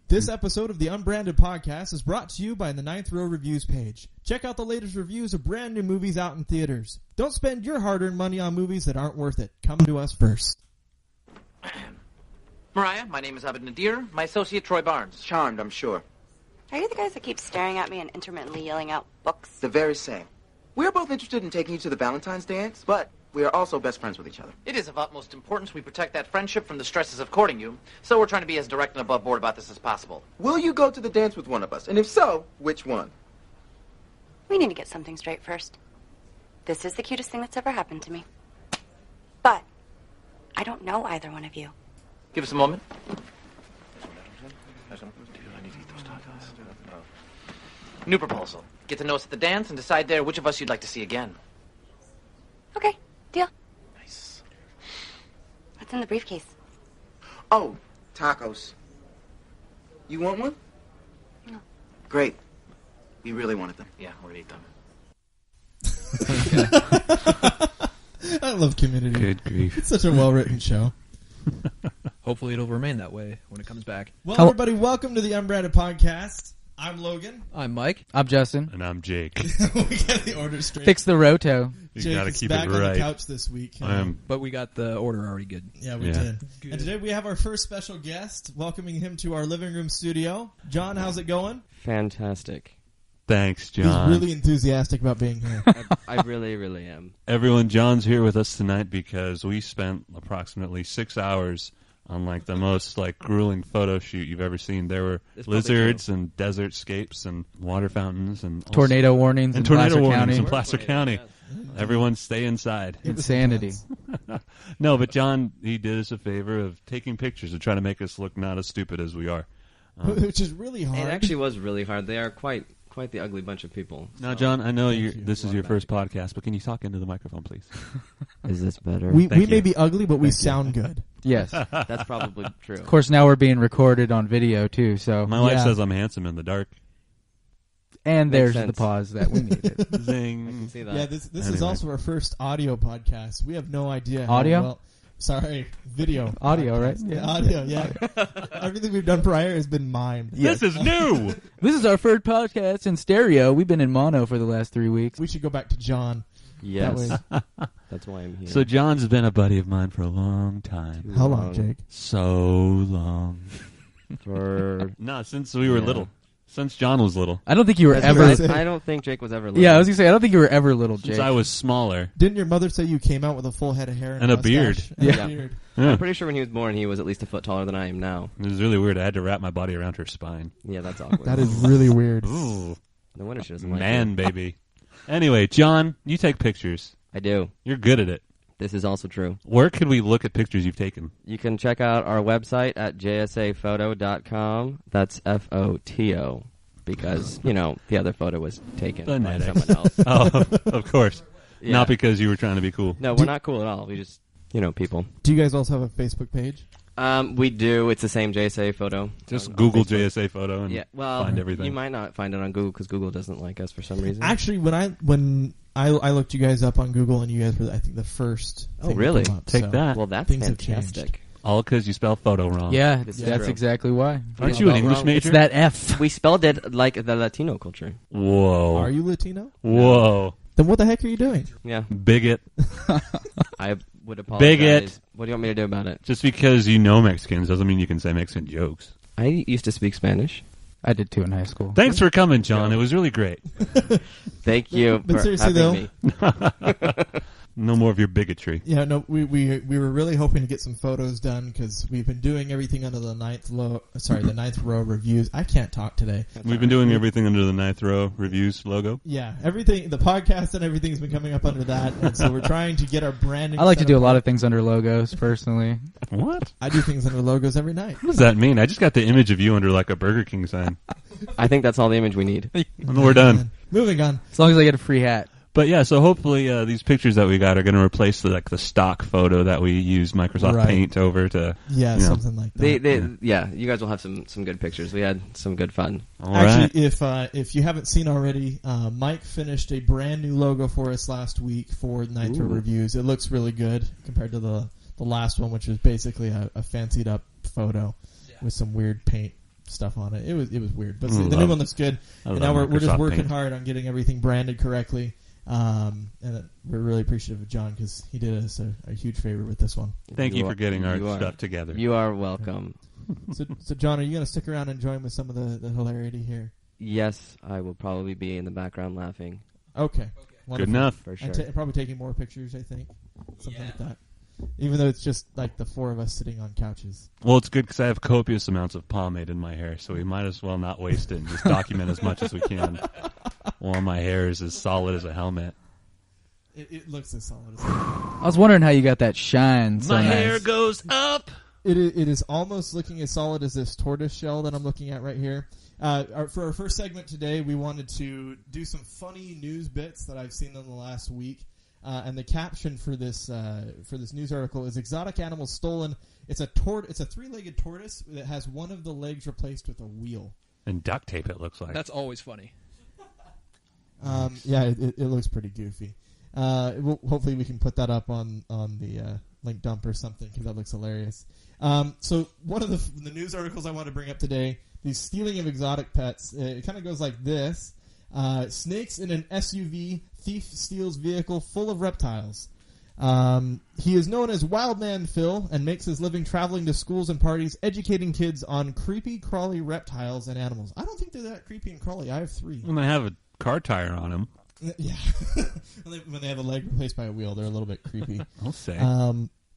This episode of the Unbranded podcast is brought to you by the Ninth Row Reviews page. Check out the latest reviews of brand new movies out in theaters. Don't spend your hard-earned money on movies that aren't worth it. Come to us first. Mariah, my name is Abed Nadir. My associate, Troy Barnes. Charmed, I'm sure. Are you the guys that keep staring at me and intermittently yelling out books? The very same. We are both interested in taking you to the Valentine's dance, but we are also best friends with each other. It is of utmost importance we protect that friendship from the stresses of courting you, so we're trying to be as direct and above board about this as possible. Will you go to the dance with one of us? And if so, which one? We need to get something straight first. This is the cutest thing that's ever happened to me. But I don't know either one of you. Give us a moment. New proposal. Get to know us at the dance and decide there which of us you'd like to see again. Okay, deal. Nice. What's in the briefcase? Oh, tacos. You want one? No. Great. We really wanted them. Yeah, we're gonna eat them. I love Community. Good grief. It's such a well-written show. Hopefully it'll remain that way when it comes back. Well, everybody, welcome to the Unbranded podcast. I'm Logan. I'm Mike. I'm Justin. And I'm Jake. We got the order straight. Fix the roto. You Jake gotta is keep back it on right. the couch this week. But we got the order already good. Yeah, we Yeah. did. Good. And today we have our first special guest, welcoming him to our living room studio. John, how's it going? Fantastic. Thanks, John. He's really enthusiastic about being here. I really, really am. Everyone, John's here with us tonight because we spent approximately 6 hours on the most grueling photo shoot you've ever seen. There were It's probably lizards and desert scapes and water fountains and Tornado warnings in tornado Placer warnings County. in Placer County. Everyone stay inside. Insanity. No, but John, he did us a favor of taking pictures and trying to make us look not as stupid as we are. Which is really hard. It actually was really hard. They are quite the ugly bunch of people. Now, John, I know you. this is your first podcast, but can you talk into the microphone, please? Is this better? We Thank may you. be ugly, but we sound good. Yes. Of That's probably true. course, now we're being recorded on video, too. So, My wife Yeah. says I'm handsome in the dark. and Makes there's sense. the pause that we needed. I can Zing. see that. Yeah, this is Anyway. also our first audio podcast. We have no idea. how Audio? well- Sorry, video. Audio, right? Yeah, audio, yeah. Everything we've done prior has been mimed. This is new. This is our first podcast in stereo. We've been in mono for the last 3 weeks. We should go back to John. Yes. That That's why I'm here. So John's been a buddy of mine for a long time. How long, Jake? So long. For No, since we were Yeah. little. Since John was little. I don't think you were That's ever... what I said. I don't think Jake was ever little. Yeah, I was going to say, I don't think you were ever little, Jake. Since I was smaller. Didn't your mother say you came out with a full head of hair And a beard. mustache? And Yeah. a beard. Yeah. I'm pretty sure when he was born, he was at least a foot taller than I am now. It was really weird. I had to wrap my body around her spine. Yeah, that's awkward. That is really weird. Ooh. No wonder she doesn't like Man, it. baby. Anyway, John, you take pictures. I do. You're good at it. This is also true. Where could we look at pictures you've taken? You can check out our website at jsaphoto.com. That's FOTO. Because, the other photo was taken by Phonetic. someone else. Oh, of course. Yeah. Not because you were trying to be cool. No, we're not cool at all. We just, people. Do you guys also have a Facebook page? We do. It's the same JSA photo. Just on Google Facebook. JSA photo and Yeah, well, find everything. you might not find it on Google because Google doesn't like us for some reason. Actually, when I looked you guys up on Google, and you guys were, I think, the first. Oh, thing to really? come up, Take so. that. well, that's Things have fantastic. All because you spell photo wrong. Yeah, This is that's true. exactly why. Aren't you an Spelled English wrong. major? It's that F. We spelled it like the Latino culture. Whoa. Are you Latino? Whoa. Then what the heck are you doing? Yeah, Bigot. I would apologize. Bigot. What do you want me to do about it? Just because you know Mexicans doesn't mean you can say Mexican jokes. I used to speak Spanish. I did too in high school. Thanks for coming, John. It was really great. Thank you But for seriously, having though- me. No more of your bigotry. Yeah, no, we were really hoping to get some photos done because we've been doing everything under the ninth row reviews. I can't talk today. We've been doing everything under the Ninth Row Reviews logo. Yeah, everything, the podcast and everything's been coming up under that, and so we're trying to get our branding. I like to set do a up. lot of things under logos, personally. What? I do things under logos every night. What does that mean? I just got the image of you under a Burger King sign. I think that's all the image we need. And we're done. Moving on. As long as I get a free hat. But yeah, so hopefully these pictures that we got are going to replace the stock photo that we use Microsoft Right. Paint over to. Yeah, you know. something like that. Yeah, you guys will have some good pictures. We had some good fun. All right. Actually, if you haven't seen already, Mike finished a brand new logo for us last week for Ninth Row Reviews. It looks really good compared to the last one, which was basically a fancied up photo with some weird paint stuff on it. It was weird, but the new one looks good. And now we're just working hard on getting everything branded correctly. And we're really appreciative of John because he did us a huge favor with this one. Thank you for getting our stuff together. You are welcome. So John, are you going to stick around and join with some of the hilarity here? Yes, I will probably be in the background laughing. Okay. Good enough. For sure. And probably taking more pictures, I think. Something like that. Even though it's just like the four of us sitting on couches. Well, it's good because I have copious amounts of pomade in my hair, so we might as well not waste it and just document as much as we can while my hair is as solid as a helmet. It looks as solid as a helmet. I was wondering how you got that shine. My hair goes up. It is almost looking as solid as this tortoise shell that I'm looking at right here. For our first segment today, we wanted to do some funny news bits that I've seen in the last week. And the caption for this news article is "Exotic animals stolen." It's a three-legged tortoise that has one of the legs replaced with a wheel. And duct tape, it looks like. That's always funny. Yeah, it looks pretty goofy. Hopefully we can put that up on the link dump or something because that looks hilarious. So one of the news articles I want to bring up today, the stealing of exotic pets, it kind of goes like this. Snakes in an SUV, thief steals vehicle full of reptiles. He is known as Wildman Phil and makes his living traveling to schools and parties, educating kids on creepy, crawly reptiles and animals. I don't think they're that creepy and crawly. I have 3. When they have a car tire on them. Yeah. When they have a leg replaced by a wheel, they're a little bit creepy. I'll say.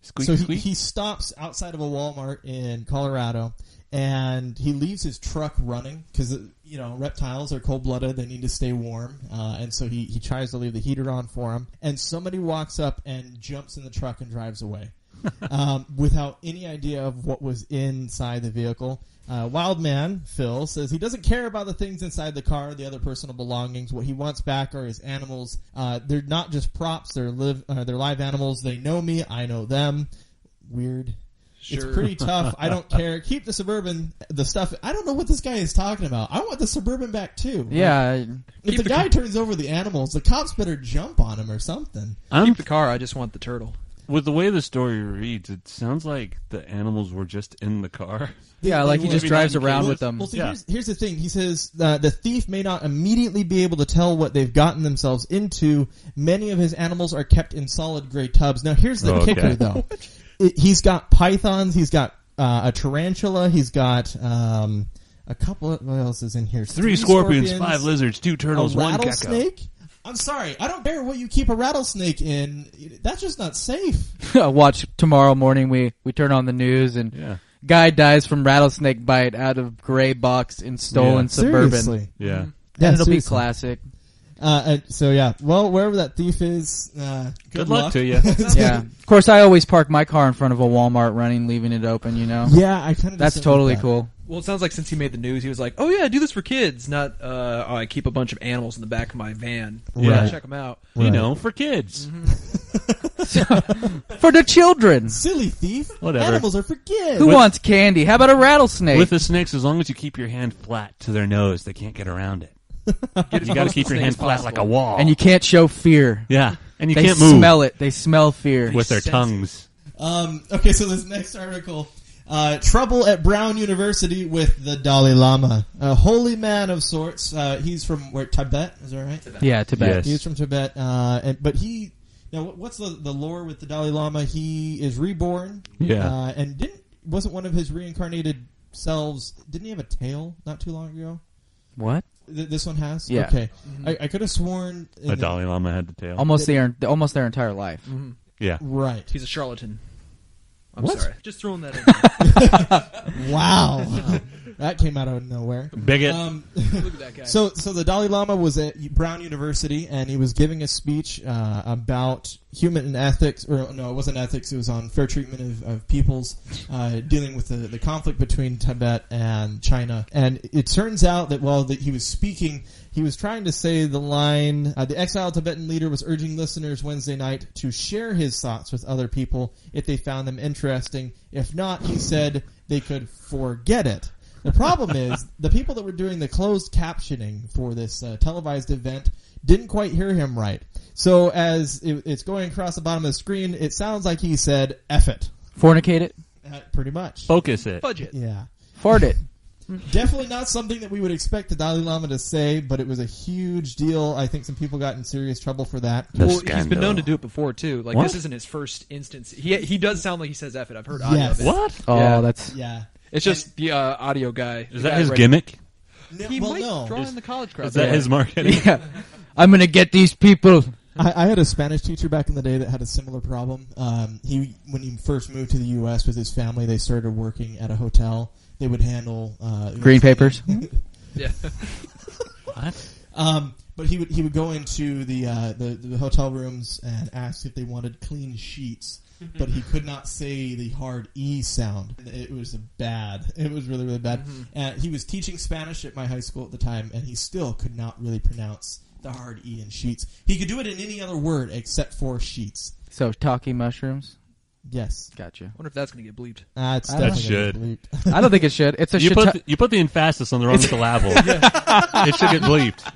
Squeak, so he stops outside of a Walmart in Colorado, and he leaves his truck running because reptiles are cold-blooded; they need to stay warm, and so he tries to leave the heater on for him. And somebody walks up and jumps in the truck and drives away, without any idea of what was inside the vehicle. Wildman Phil says he doesn't care about the things inside the car, the other personal belongings. What he wants back are his animals. They're not just props; they're live animals. They know me, I know them. Weird. Sure. It's pretty tough. I don't care. Keep the stuff. I don't know what this guy is talking about. I want the Suburban back too. Yeah. If the guy turns over the animals, the cops better jump on him or something. Keep the car. I just want the turtle. With the way the story reads, it sounds like the animals were just in the car. Yeah, like he just drives around with them. Well, see, here's the thing. He says the thief may not immediately be able to tell what they've gotten themselves into. Many of his animals are kept in solid gray tubs. Now, here's the kicker, though. He's got pythons. He's got a tarantula. He's got a couple of... What else is in here? 3 scorpions, 5 lizards, 2 turtles, 1 gecko. Rattlesnake? I'm sorry. I don't care what you keep a rattlesnake in. That's just not safe. Watch tomorrow morning. We turn on the news and guy dies from rattlesnake bite out of gray box in stolen Suburban. Seriously. Yeah. Then it'll be classic. Well, wherever that thief is, good luck to you. Yeah. Of course, I always park my car in front of a Walmart leaving it open, Yeah, I kind of... That's totally cool. Well, it sounds like since he made the news, he was like, "Oh yeah, do this for kids." Not, I keep a bunch of animals in the back of my van. Yeah, check them out. Right. For kids. For the children. Silly thief. Whatever. Animals are for kids. Who wants candy? How about a rattlesnake? With the snakes, as long as you keep your hand flat to their nose, they can't get around it. You got to keep your hand flat like a wall. And you can't show fear. Yeah. And you they can't move. They smell it. They smell fear. With their tongues. Okay, so this next article... trouble at Brown University with the Dalai Lama. A holy man of sorts. He's from Tibet, is that right? Tibet. Yeah, Tibet. Yes. He's from Tibet. But he... Now, what's the lore with the Dalai Lama? He is reborn. Yeah. And wasn't one of his reincarnated selves... Didn't he have a tail not too long ago? What? This one has? Yeah. Okay. I could have sworn... A Dalai Lama had the tail. Almost their entire life. Mm-hmm. Yeah. Right. He's a charlatan. I'm What? sorry. Just throwing that in there. Wow. That came out of nowhere. Bigot. Look at that guy. So the Dalai Lama was at Brown University, and he was giving a speech about human ethics. Or no, it wasn't ethics. It was on fair treatment of peoples, dealing with the conflict between Tibet and China. And it turns out that while he was speaking, he was trying to say the line, the exiled Tibetan leader was urging listeners Wednesday night to share his thoughts with other people if they found them interesting. If not, he said they could forget it. The problem is the people that were doing the closed captioning for this televised event didn't quite hear him right. So as it's going across the bottom of the screen, it sounds like he said, F it. Fornicate it? Pretty much. Focus it. Fudge it. Yeah. Fart it. Definitely not something that we would expect the Dalai Lama to say, but it was a huge deal. I think some people got in serious trouble for that. Well, he's been known to do it before, too. Like, What? this isn't his first instance. He does sound like he says F it. I've heard audio of it. What? Oh, Yeah. that's Yeah. It's just the audio guy. Is that his gimmick? No, He well, might no. draw in the college crowd. Is that his marketing? yeah. I'm gonna get these people. I had a Spanish teacher back in the day that had a similar problem. When he first moved to the U.S. with his family, they started working at a hotel. They would handle Green papers. Yeah. What? But he would go into the hotel rooms and ask if they wanted clean sheets. But he could not say the hard E sound. It was bad. It was really, really bad. He was teaching Spanish at my high school at the time, and he still could not really pronounce the hard E in sheets. He could do it in any other word except for sheets. So talkie mushrooms. Yes. Gotcha. I wonder if that's going to get bleeped. It's That definitely should. gonna be bleeped. I don't think it should. It's a You put the emphasis on the wrong syllable. It should get bleeped.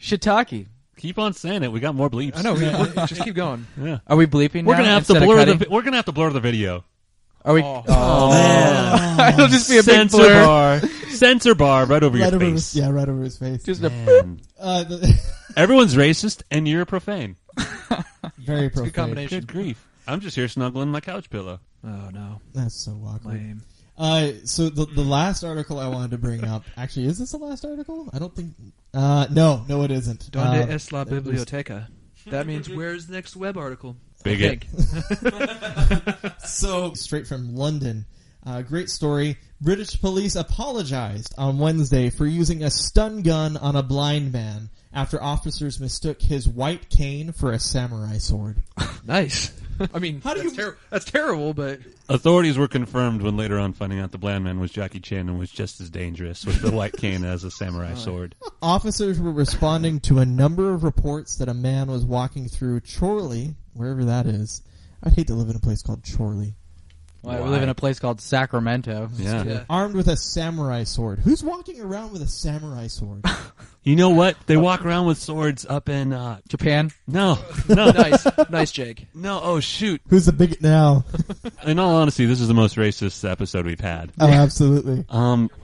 shiitake. Keep on saying it. We got more bleeps. I know. Just keep going. Yeah. Are we bleeping We're now gonna have to instead of blur cutting? we're gonna have to blur the video. Are we? Oh. man. It'll just be a big Censor blur. bar. Censor bar right over Right your over face. right over his face. Just a Man. The, Everyone's racist and you're profane. very It's a profane. good combination. Good grief. I'm just here snuggling my couch pillow. Oh, no. That's so awkward. Lame. So the last article I wanted to bring up, actually, is this the last article? I don't think. No, it isn't. Donde es la it was- biblioteca? That means where's the next web article? Bigot. So straight from London, great story. British police apologized on Wednesday for using a stun gun on a blind man after officers mistook his white cane for a samurai sword. Nice. I mean, How do that's terrible, but Authorities were confirmed when later on finding out the blind man was Jackie Chan and was just as dangerous with the white cane as a samurai sword. Officers were responding to a number of reports that a man was walking through Chorley, wherever that is. I'd hate to live in a place called Chorley. Well, we live in a place called Sacramento. Yeah. yeah. Armed with a samurai sword. Who's walking around with a samurai sword? You know what? They walk around with swords up in, Japan. no. Nice, Jake. No, oh shoot. Who's the bigot now? In all honesty, this is the most racist episode we've had. Oh, absolutely.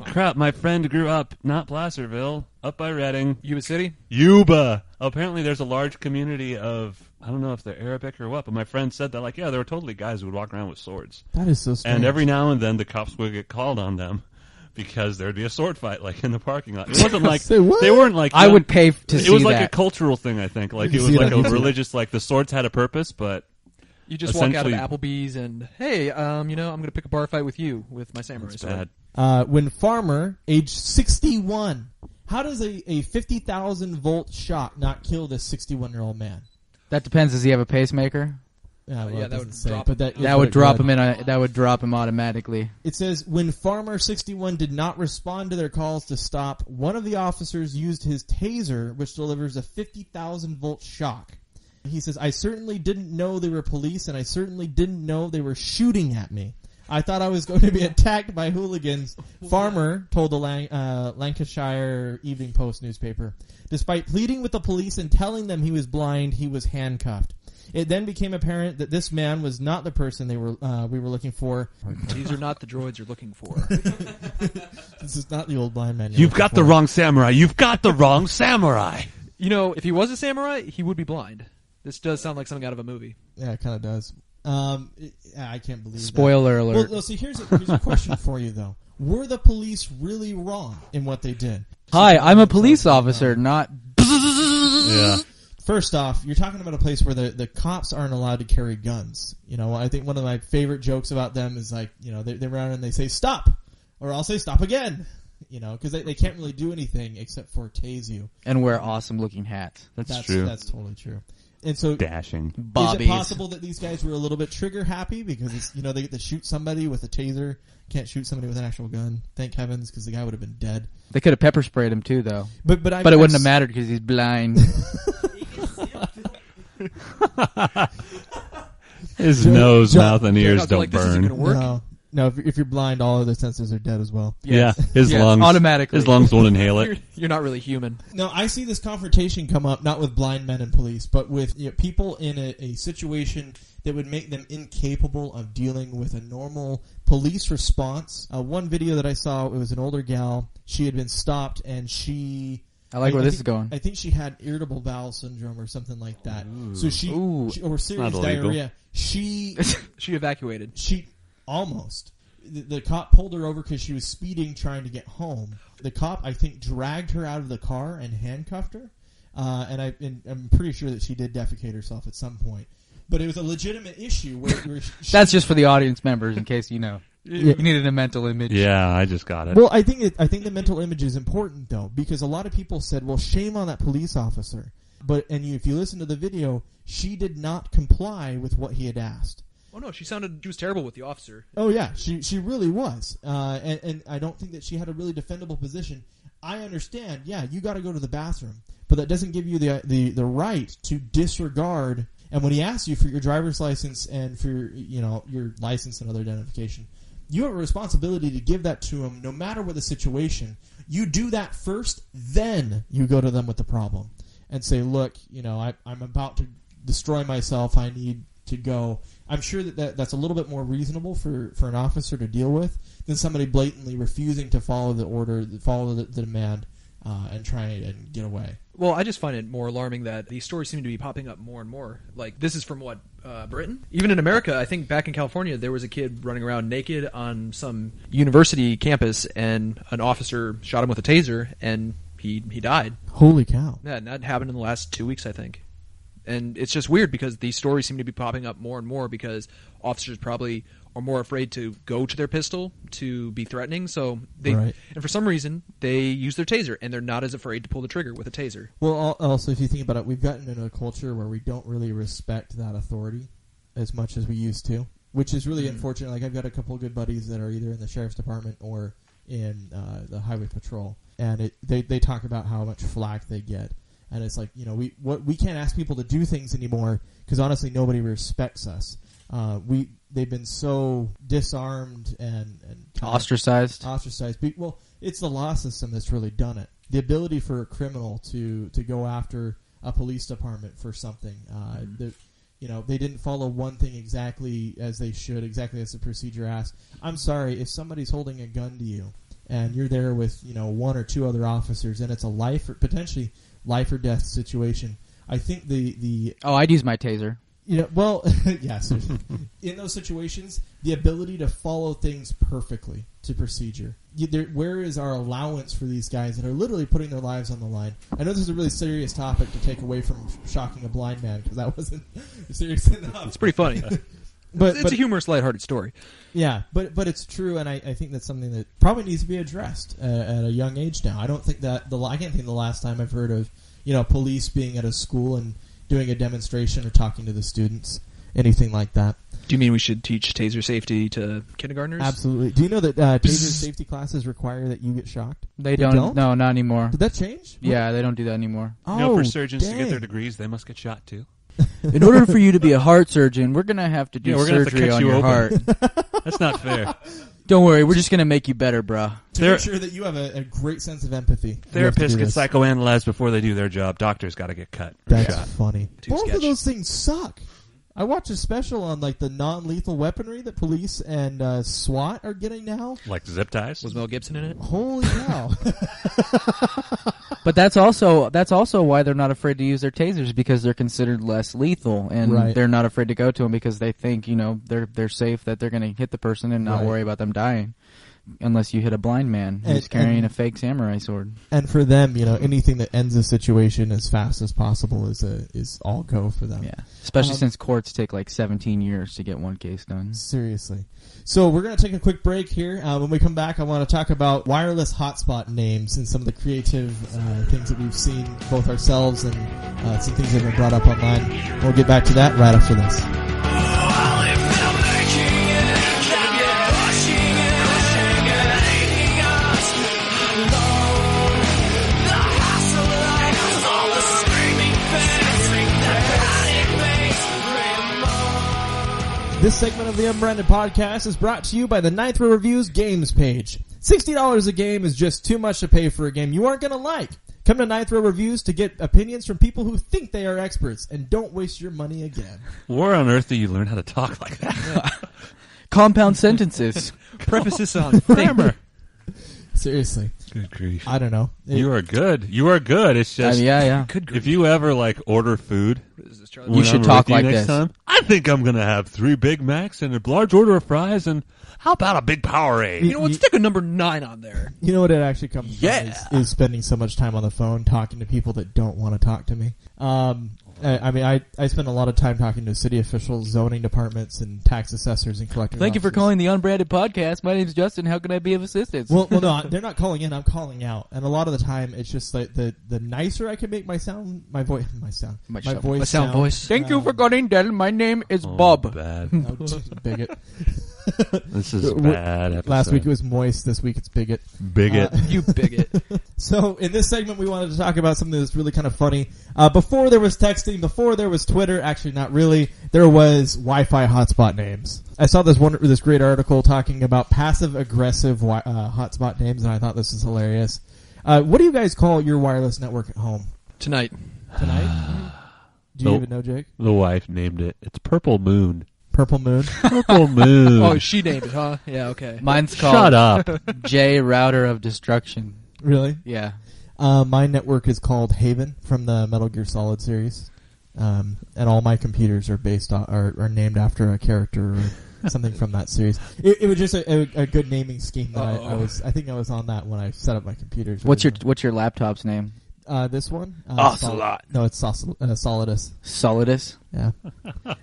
Crap, my friend grew up, not Placerville, up by Reading. Yuba City? Yuba. Apparently there's a large community of, I don't know if they're Arabic or what, but my friend said that, like, yeah, there were totally guys who would walk around with swords. That is so strange. And every now and then the cops would get called on them because there'd be a sword fight, like, in the parking lot. It wasn't like, Say what? they weren't like, I would pay to see it was like that. a cultural thing, I think. Like, You it can was see like it on a YouTube. religious, like, the swords had a purpose, but You just walk out of Essentially- Applebee's and, hey, I'm going to pick a bar fight with you with my samurai it's sword. bad. When farmer, age 61, how does a 50,000 volt shock not kill this 61-year-old man? That depends. Does he have a pacemaker? Yeah, yeah, it that doesn't would say, drop but him. that, That would drop him in. That would drop him automatically. It says, when farmer 61 did not respond to their calls to stop, one of the officers used his taser, which delivers a 50,000 volt shock. He says, I certainly didn't know they were police, and I certainly didn't know they were shooting at me. I thought I was going to be attacked by hooligans, Farmer told the Lancashire Evening Post newspaper. Despite pleading with the police and telling them he was blind, he was handcuffed. It then became apparent that this man was not the person we were looking for. These are not the droids you're looking for. This is not the old blind man. You've got the wrong samurai. You've got the wrong samurai. You know, if he was a samurai, he would be blind. This does sound like something out of a movie. Yeah, it kind of does. I can't believe Spoiler that. alert. Well, see, here's a question for you, though. Were the police really wrong in what they did? Hi, I'm a police officer, not. Yeah. First off, you're talking about a place where the cops aren't allowed to carry guns. You know, I think one of my favorite jokes about them is like, you know, they run and they say stop, or I'll say stop again. You know, because they can't really do anything except for tase you. And wear awesome looking hats. That's true. That's totally true. And so, Dashing. is it possible that these guys were a little bit trigger happy because it's, you know, they get to shoot somebody with a taser, can't shoot somebody with an actual gun? Thank heavens, because the guy would have been dead. They could have pepper sprayed him too, though. But it wouldn't have mattered because he's blind. His nose, John- mouth, and ears I feel don't like this isn't burn. gonna work. No. No, if you're blind, all of the senses are dead as well. Yeah, his lungs automatically. His lungs won't inhale it. You're not really human. No, I see this confrontation come up not with blind men and police, but with people in a situation that would make them incapable of dealing with a normal police response. One video that I saw, it was an older gal. She had been stopped, and I like where this is going. I think she had irritable bowel syndrome or something like that. Ooh. So she or serious diarrhea. She evacuated. She almost. The cop pulled her over because she was speeding, trying to get home. The cop, I think, dragged her out of the car and handcuffed her. And I'm pretty sure that she did defecate herself at some point. But it was a legitimate issue where that's just for the audience members, in case you know. You needed a mental image. Yeah, I just got it. Well, I think the mental image is important, though, because a lot of people said, well, shame on that police officer. If you listen to the video, she did not comply with what he had asked. Oh, no, she was terrible with the officer. Oh, yeah, she really was. And I don't think that she had a really defendable position. I understand, yeah, you got to go to the bathroom, but that doesn't give you the right to disregard. And when he asks you for your driver's license and for your license and other identification, you have a responsibility to give that to him no matter what the situation. You do that first, then you go to them with the problem and say, look, I'm about to destroy myself. I need to go. I'm sure that's a little bit more reasonable for an officer to deal with than somebody blatantly refusing to follow the order, follow the demand, and try and get away. Well, I just find it more alarming that these stories seem to be popping up more and more. Like, this is from what, Britain? Even in America, I think back in California, there was a kid running around naked on some university campus, and an officer shot him with a taser, and he died. Holy cow. Yeah, and that happened in the last 2 weeks, I think. And it's just weird because these stories seem to be popping up more and more because officers probably are more afraid to go to their pistol to be threatening. So and for some reason, they use their taser, and they're not as afraid to pull the trigger with a taser. Well, also, if you think about it, we've gotten into a culture where we don't really respect that authority as much as we used to, which is really unfortunate. Like, I've got a couple of good buddies that are either in the sheriff's department or in the highway patrol, and they talk about how much flack they get. And it's like, we can't ask people to do things anymore because honestly nobody respects us. They've been so disarmed and ostracized. Well, it's the law system that's really done it. The ability for a criminal to go after a police department for something. They didn't follow one thing exactly as they should, exactly as the procedure asked. I'm sorry, if somebody's holding a gun to you and you're there with one or two other officers and it's a potentially life or death situation, I think I'd use my taser. Yes. In those situations, the ability to follow things perfectly to procedure. Where is our allowance for these guys that are literally putting their lives on the line? I know this is a really serious topic to take away from shocking a blind man because that wasn't serious enough. It's pretty funny. But it's a humorous, lighthearted story. Yeah, but it's true, and I think that's something that probably needs to be addressed at a young age now. I don't think that I can't think the last time I've heard of police being at a school and doing a demonstration or talking to the students, anything like that. Do you mean we should teach taser safety to kindergartners? Absolutely. Do you know that taser safety classes require that you get shocked? They don't? No, not anymore. Did that change? Yeah, they don't do that anymore. For surgeons to get their degrees, they must get shot too. In order for you to be a heart surgeon, we're going to have to do surgery on your heart. That's not fair. Don't worry, we're just going to make you better, bruh. To make sure that you have a great sense of empathy. Therapists get psychoanalyzed before they do their job. Doctors got to get cut. That's funny. Both of those things suck. I watched a special on the non-lethal weaponry that police and SWAT are getting now. Like zip ties? Was Mel Gibson in it? Holy cow. But that's also why they're not afraid to use their tasers, because they're considered less lethal, and they're not afraid to go to them because they think they're safe, that they're going to hit the person and not worry about them dying. Unless you hit a blind man who's carrying a fake samurai sword. And for them, anything that ends a situation as fast as possible is all go for them. Yeah, especially since courts take 17 years to get one case done. Seriously. So we're going to take a quick break here. When we come back, I want to talk about wireless hotspot names and some of the creative things that we've seen both ourselves and some things that have been brought up online. We'll get back to that right after this. This segment of the Unbranded podcast is brought to you by the Ninth Row Reviews games page. $60 a game is just too much to pay for a game you aren't going to like. Come to Ninth Row Reviews to get opinions from people who think they are experts, and don't waste your money again. Where on earth do you learn how to talk like that? Compound sentences. Prefaces on grammar. Seriously. Good grief. I don't know. You are good. You are good. It's just yeah. If you ever like order food, you should talk like next this. Time, I think I'm gonna have 3 Big Macs and a large order of fries, and how about a big Powerade? You know what? Stick a number 9 on there. You know what it actually comes from is spending so much time on the phone talking to people that don't want to talk to me. I spend a lot of time talking to city officials, zoning departments, and tax assessors and collectors. Thank you for calling the Unbranded podcast. My name's Justin. How can I be of assistance? Well, no, they're not calling in. I'm calling out, and a lot of the time it's just like the nicer I can make my voice sound. Thank you for calling, Del. My name is Bob. Bad. Bigot. This is bad. Episode. Last week it was moist. This week it's bigot. Bigot. You bigot. So in this segment, we wanted to talk about something that's really kind of funny. Before there was texting, before there was Twitter, actually not really, there was Wi-Fi hotspot names. I saw this great article talking about passive-aggressive hotspot names, and I thought this was hilarious. What do you guys call your wireless network at home? Tonight? Do you even know, Jake? The wife named it. It's Purple Moon. Purple Moon? Purple Moon. Oh, she named it, huh? Yeah, okay. Mine's called Shut up. J Router of Destruction. Really? Yeah. My network is called Haven from the Metal Gear Solid series. And all my computers are are named after a character or something from that series. It was just a good naming scheme that I think I was on that when I set up my computers. What's your laptop's name? This one? Ocelot. No, it's Solidus. Solidus? Yeah.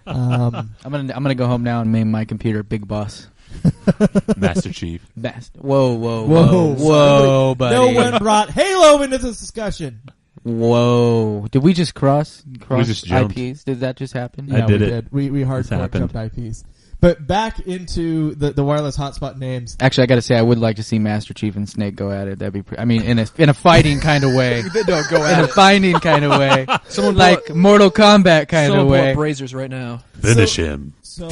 I'm gonna go home now and name my computer Big Boss. Master Chief. Whoa, buddy. No one brought Halo into this discussion. Whoa. Did we just cross just jumped. IPs? Did that just happen? Yeah, we did. We hardcore jumped IPs. But back into the wireless hotspot names. Actually, I got to say, I would like to see Master Chief and Snake go at it. That'd be, in a fighting kind of way. No, go at in it. a fighting kind of way. Someone like Mortal Kombat kind of way. Brazers right now. Finish him. So.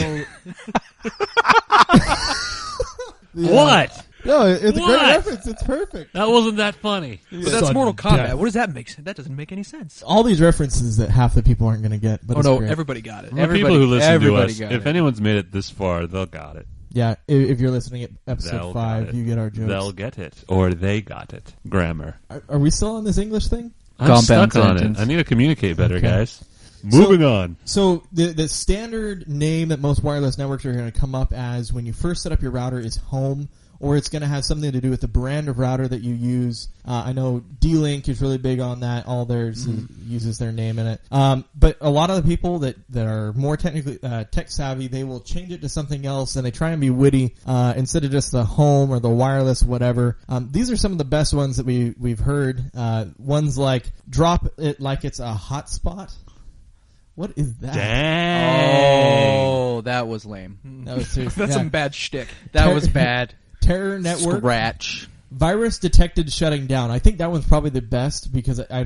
What? No, it's a great reference. It's perfect. That wasn't that funny. But that's Mortal Kombat. What does that make sense? That doesn't make any sense. All these references that half the people aren't going to get. But great. Everybody got it. The people who listen to us, if anyone's made it this far, they'll got it. Yeah, if you're listening at episode 5, you get our jokes. They'll get it. Or they got it. Grammar. Are we still on this English thing? I'm stuck on it. I need to communicate better, guys. Moving on. So the standard name that most wireless networks are going to come up as when you first set up your router is home, or it's going to have something to do with the brand of router that you use. I know D-Link is really big on that. All theirs uses their name in it. But a lot of the people that are more technically tech savvy, they will change it to something else, and they try and be witty instead of just the home or the wireless whatever. These are some of the best ones that we've heard. Ones like drop it like it's a hotspot. What is that? Dang. Oh, that was lame. That was seriously, That's some bad shtick. That was bad. Terror Network. Scratch. Virus detected shutting down. I think that one's probably the best because I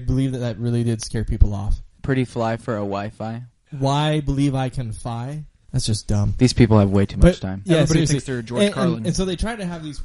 believe that really did scare people off. Pretty fly for a Wi-Fi. Why believe I can fi? That's just dumb. These people have way too much time. Yeah, everybody thinks they're George Carlin. And so they try to have these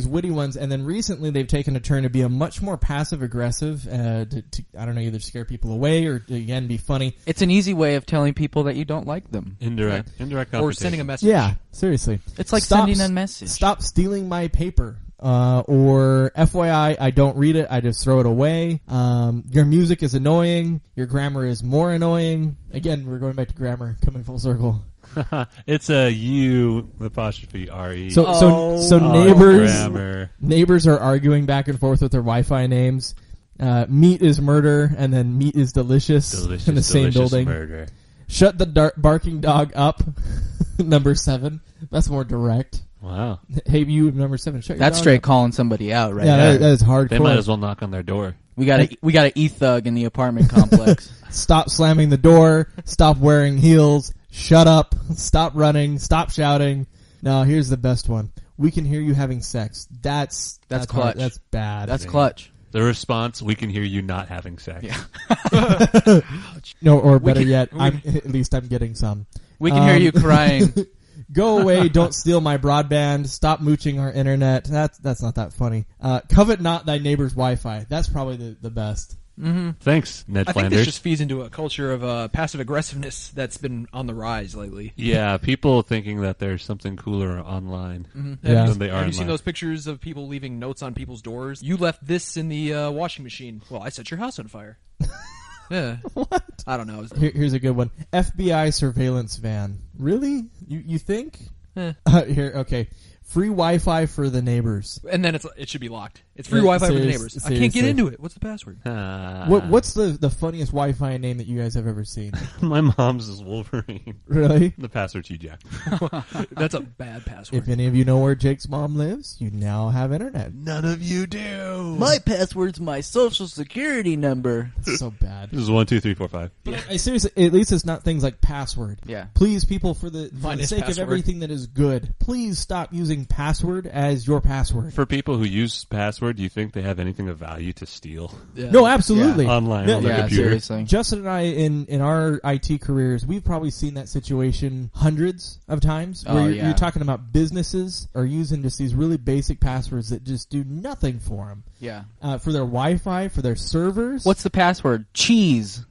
witty ones, and then recently they've taken a turn to be a much more passive aggressive to I don't know, either scare people away or to, again, be funny. It's an easy way of telling people that you don't like them. Indirect or sending a message. Yeah, seriously. It's like sending a message. Stop stealing my paper. Or FYI, I don't read it, I just throw it away. Your music is annoying. Your grammar is more annoying. Again, we're going back to grammar, coming full circle. It's a U apostrophe R-E. So neighbors are arguing back and forth with their Wi-Fi names. Meat is murder, and then meat is delicious in the same building. Murder. Shut the barking dog up. Number 7. That's more direct. Wow. Hey, you number 7. Shut your That's dog straight up. calling somebody out, right? Yeah, that is hardcore. They might as well knock on their door. We got a e-thug in the apartment complex. Stop slamming the door. Stop wearing heels. Shut up. Stop running. Stop shouting. Now, here's the best one. We can hear you having sex. That's clutch. hard. That's bad. That's clutch. The response, we can hear you not having sex. Yeah. No, or better yet, at least I'm getting some. We can hear you crying. Go away, don't steal my broadband, stop mooching our internet. That's not that funny. Covet not thy neighbor's Wi-Fi. That's probably the best. Mm-hmm. Thanks, Ned I Flanders. think this just feeds into a culture of passive aggressiveness that's been on the rise lately. Yeah, people thinking that there's something cooler online Have than they are you seen online. those pictures of people leaving notes on people's doors? You left this in the washing machine. Well, I set your house on fire. Yeah. What? I don't know. Here's a good one. FBI surveillance van. Really? You think? Here, okay. Free Wi-Fi for the neighbors. And then it should be locked. It's free Wi-Fi for the neighbors. Seriously. I can't get into it. What's the password? What's the funniest Wi-Fi name that you guys have ever seen? My mom's is Wolverine. Really? The password's you, Jack. That's a bad password. If any of you know where Jake's mom lives, you now have internet. None of you do. My password's my social security number. That's so bad. This is 1, 2, 3, 4, 5. But I seriously, at least it's not things like password. Yeah. Please, people, for the Minus sake password. of everything that is good, please stop using password as your password. For people who use password, do you think they have anything of value to steal? Yeah. No, absolutely. Online on their Yeah, computer. seriously. Justin and I, in our IT careers, we've probably seen that situation hundreds of times where you're talking about businesses are using just these really basic passwords that just do nothing for them. Yeah. For their Wi-Fi, for their servers. What's the password? Cheese.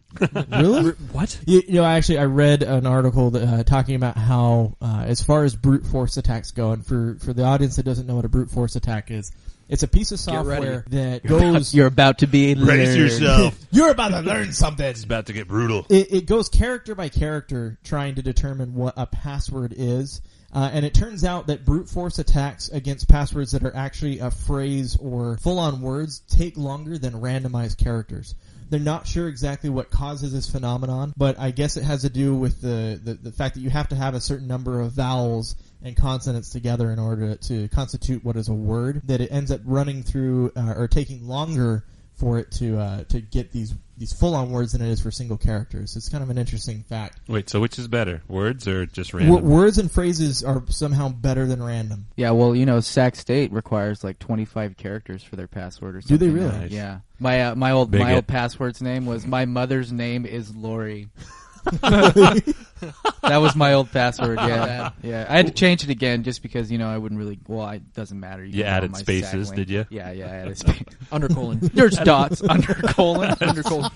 Really? What? You know, actually, I read an article that, talking about how, as far as brute force attacks go, and for the audience that doesn't know what a brute force attack is, it's a piece of software that goes... You're about to be Brace yourself. You're about to learn something. It's about to get brutal. It goes character by character trying to determine what a password is. And it turns out that brute force attacks against passwords that are actually a phrase or full-on words take longer than randomized characters. They're not sure exactly what causes this phenomenon, but I guess it has to do with the fact that you have to have a certain number of vowels and consonants together in order to constitute what is a word, that it ends up running through or taking longer for it to get these full-on words than it is for single characters. It's kind of an interesting fact. Wait, so which is better, words or just random? Words and phrases are somehow better than random. Yeah, well, you know, Sac State requires like 25 characters for their password or something. Do they really? Nice. Yeah. My old password's name was my mother's name is Lori. That was my old password. Yeah, yeah. I had to change it again just because I wouldn't really. Well, it doesn't matter. You added spaces, did you? Yeah, I added space. Undercolon. There's dots. Undercolon.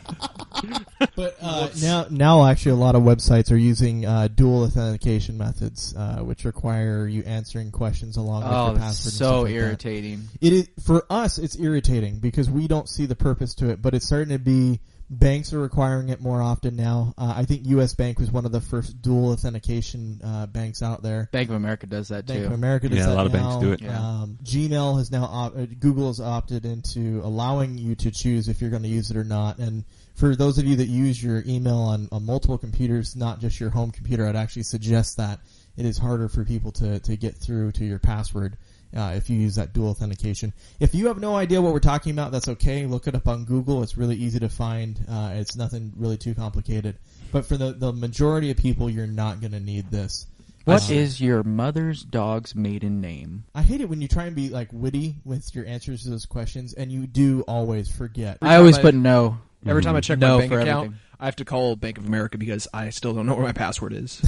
But now actually a lot of websites are using dual authentication methods, which require you answering questions along with your password. Oh, so irritating. It is, for us, it's irritating because we don't see the purpose to it, but it's starting to be. Banks are requiring it more often now. I think U.S. Bank was one of the first dual authentication banks out there. Bank of America does that too. Bank of America does that a lot of now. banks do it. Yeah. Gmail has now Google has opted into allowing you to choose if you're going to use it or not. And for those of you that use your email on multiple computers, not just your home computer, I'd actually suggest that it is harder for people to get through to your password. If you use that dual authentication. If you have no idea what we're talking about, that's okay. Look it up on Google. It's really easy to find. It's nothing really too complicated. But for the majority of people, you're not going to need this. What is your mother's dog's maiden name? I hate it when you try and be like witty with your answers to those questions, and you do always forget. I always put no. Every time I check No my bank for account, everything. I have to call Bank of America because I still don't know what my password is.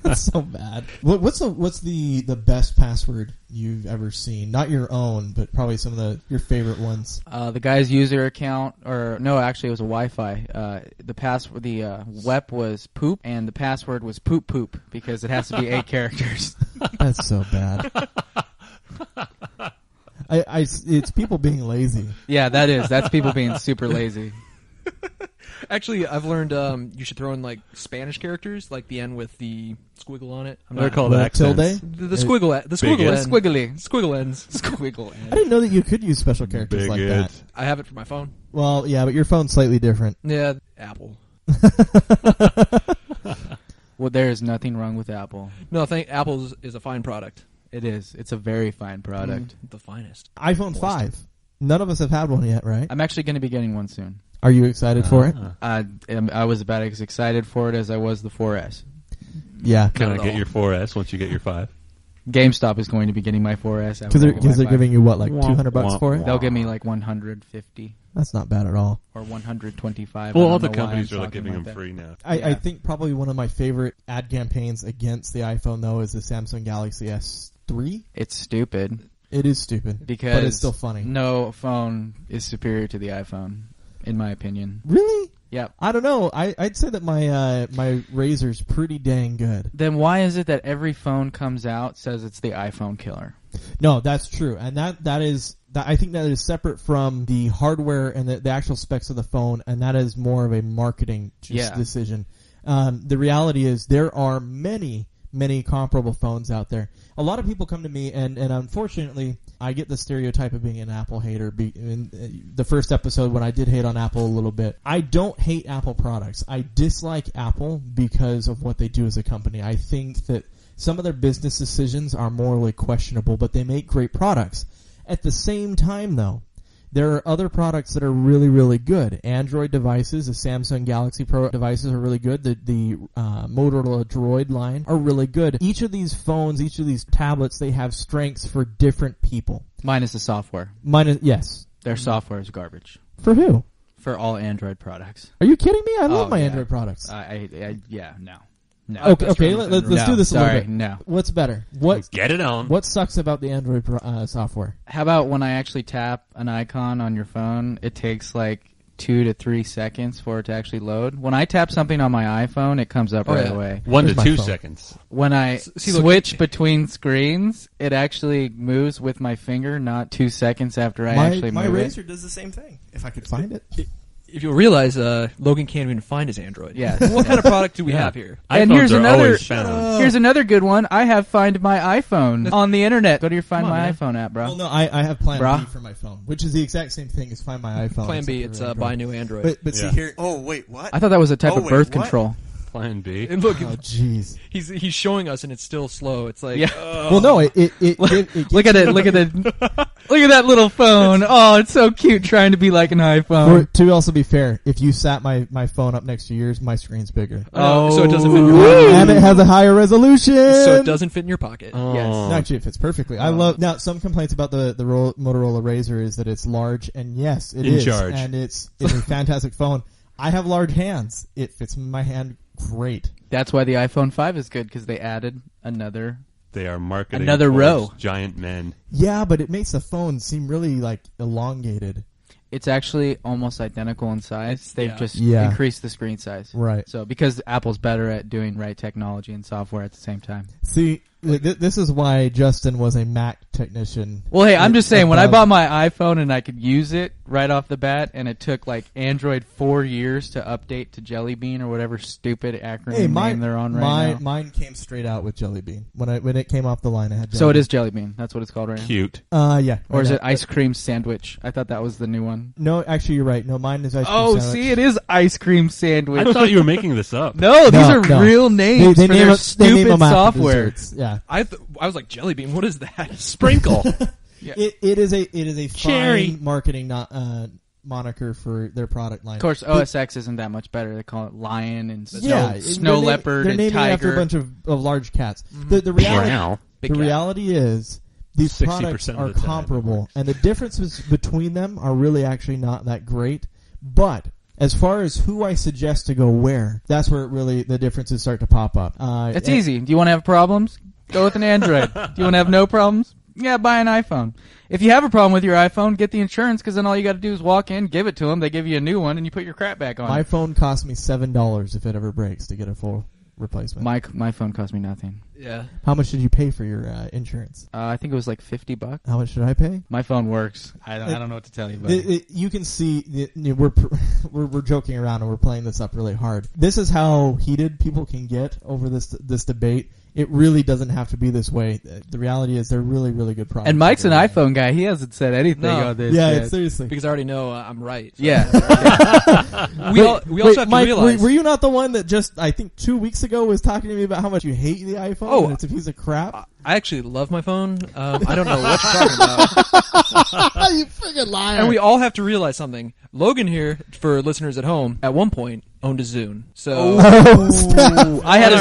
That's so bad. What's the best password you've ever seen? Not your own, but probably some of your favorite ones. The guy's user account, or no, actually it was a Wi-Fi. The password, the WEP was poop, and the password was poop poop because it has to be 8 characters. That's so bad. It's people being lazy. Yeah, that's people being super lazy. Actually, I've learned you should throw in like Spanish characters, like the N with the squiggle on it. They're called The accents. tilde? The squiggle, the Bigot. squiggle, N. Squiggly. Squiggle ends. Squiggle. I didn't know that you could use special characters like Bigot. that. I have it for my phone. Well, yeah, but your phone's slightly different. Yeah, Apple. Well, there is nothing wrong with Apple. No, I think Apple is a fine product. It is. It's a very fine product. The finest. iPhone 5. None of us have had one yet, right? I'm actually going to be getting one soon. Are you excited for it? I was about as excited for it as I was the 4S. Yeah. Can I Not at get all. your 4S once you get your 5? GameStop is going to be getting my 4S because they're giving you what, like $200 for it? They'll give me like 150. That's not bad at all. Or 125. Well, all the companies are like giving them free now. I think probably one of my favorite ad campaigns against the iPhone, though, is the Samsung Galaxy S3. It's stupid. It is stupid, but it's still funny. No phone is superior to the iPhone, in my opinion. Really? Yeah. I don't know. I'd say that my Razor's pretty dang good. Then why is it that every phone comes out says it's the iPhone killer? No, that's true, and that is. I think that is separate from the hardware and the actual specs of the phone, and that is more of a marketing decision. The reality is there are many comparable phones out there. A lot of people come to me, and unfortunately, I get the stereotype of being an Apple hater. In the first episode, when I did hate on Apple a little bit, I don't hate Apple products. I dislike Apple because of what they do as a company. I think that some of their business decisions are morally questionable, but they make great products. At the same time, though, there are other products that are really, really good. Android devices, the Samsung Galaxy Pro devices are really good. The Motorola Droid line are really good. Each of these phones, each of these tablets, they have strengths for different people. Minus the software. Yes. Their software is garbage. For who? For all Android products. Are you kidding me? I love my Android products. No. Okay, let's do this a little bit. No. What's better? Get it on. What sucks about the Android software? How about when I actually tap an icon on your phone, it takes like 2 to 3 seconds for it to actually load. When I tap something on my iPhone, it comes up right away. 1 to 2 seconds. When I switch between screens, it actually moves with my finger, not 2 seconds after I actually move it. My Razor does the same thing, if I could find it. If you'll realize, Logan can't even find his Android. Yeah. What kind of product do we have here? And here's another good one. I have Find My iPhone on the internet. Go to your Find My iPhone app, bro. Well, no, I have Plan B for my phone, which is the exact same thing as Find My iPhone. Plan B, it's buy new Android. But see here. Oh wait, what? I thought that was a type of birth control. Plan B. And look, jeez. He's showing us, and it's still slow. It's like, well, no, it look at it. Look at that little phone. Oh, it's so cute, trying to be like an iPhone. To also be fair, if you sat my phone up next to yours, my screen's bigger. Oh, so it doesn't fit in your pocket. And it has a higher resolution. So it doesn't fit in your pocket. Oh. Yes. No, actually, it fits perfectly. I love. Now, some complaints about the Motorola Razr is that it's large, and yes, it is. Charge. And it's a fantastic phone. I have large hands. It fits in my hand great. That's why the iPhone 5 is good, because they added another. They are marketing another row. Giant men. Yeah, but it makes the phone seem really like elongated. It's actually almost identical in size. They've just increased the screen size. Right. So because Apple's better at doing right technology and software at the same time. See, this is why Justin was a Mac technician. Well, hey, I'm just saying, when I bought my iPhone and I could use it right off the bat, and it took like Android 4 years to update to Jelly Bean or whatever stupid acronym name they're on right now. Mine came straight out with Jelly Bean. When it came off the line, I had Jelly So it Bean. is Jelly Bean. That's what it's called right now. Cute. Yeah. Or is it Ice Cream Sandwich? I thought that was the new one. No, actually, you're right. No, mine is Ice Cream Sandwich. See, it is Ice Cream Sandwich. I thought you were making this up. No, these are real names they for name their they name stupid them after software. desserts. Yeah. I was like, Jelly Bean, what is that? Sprinkle. Yeah. It is a fine marketing moniker for their product line. Of course, OS X isn't that much better. They call it lion and snow leopard they're and naming tiger. after a bunch of large cats. The reality is these products are comparable, and the differences between them are really actually not that great. But as far as who I suggest to go where, that's where the differences start to pop up. It's easy. Do you want to have problems? Go with an Android. Do you want to have no problems? Yeah, buy an iPhone. If you have a problem with your iPhone, get the insurance, because then all you got to do is walk in, give it to them, they give you a new one, and you put your crap back on. My phone cost me $7 if it ever breaks to get a full replacement. My phone cost me nothing. Yeah. How much did you pay for your insurance? I think it was like $50. How much did I pay? My phone works. I don't know what to tell you. You can see we're joking around and we're playing this up really hard. This is how heated people can get over this debate. It really doesn't have to be this way. The reality is they're really, really good products. And Mike's an iPhone guy. He hasn't said anything on this. Yeah, seriously. Because I already know I'm right. So. Yeah. we also have Mike, to realize. Were you not the one that just, I think 2 weeks ago, was talking to me about how much you hate the iPhone? Oh, and it's a piece of crap? I actually love my phone. I don't know what you're talking about. You freaking liar. And we all have to realize something. Logan here, for listeners at home, at one point, owned a Zune. So I had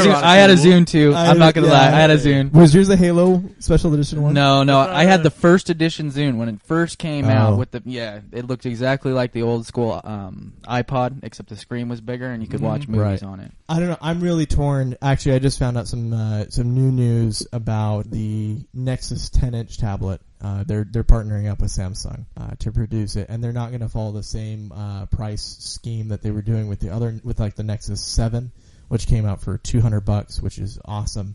a Zune too. I'm not gonna lie, I had a Zune. Was yours a Halo special edition one? No, I had the first edition Zune when it first came out. With it looked exactly like the old school iPod, except the screen was bigger and you could watch movies on it. I don't know. I'm really torn. Actually, I just found out some new news about the Nexus 10-inch tablet. They're partnering up with Samsung to produce it, and they're not going to follow the same price scheme that they were doing with the Nexus 7, which came out for $200, which is awesome.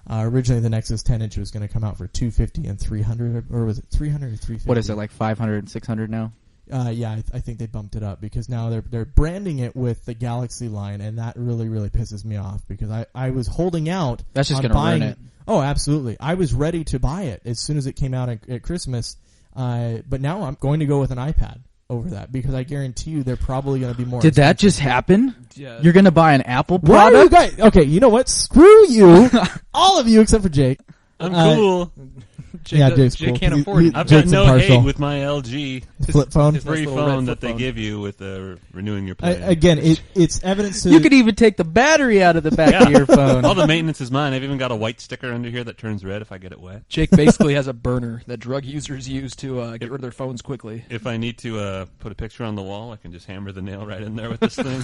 Originally, the Nexus 10-inch was going to come out for $250 and $300, or was it $300 or $350? What is it, like $500 and $600 now? I think they bumped it up because now they're branding it with the Galaxy line, and that really, really pisses me off because I was holding out. That's just going to ruin it. Oh, absolutely. I was ready to buy it as soon as it came out at Christmas, but now I'm going to go with an iPad over that because I guarantee you they're probably going to be more Did expensive. that just happen? Yeah. You're going to buy an Apple Why product? are you guys? Okay, you know what? Screw you. All of you except for Jake. I'm cool. Jake's Jake cool. can't afford it. I've got Jake's no impartial. hate with my LG Flip phone. free little red phone flip that they phone. give you with renewing your plan. Again, it's evidence to You could even take the battery out of the back of your phone. All the maintenance is mine. I've even got a white sticker under here that turns red if I get it wet. Jake basically has a burner that drug users use to get rid of their phones quickly. If I need to put a picture on the wall, I can just hammer the nail right in there with this thing.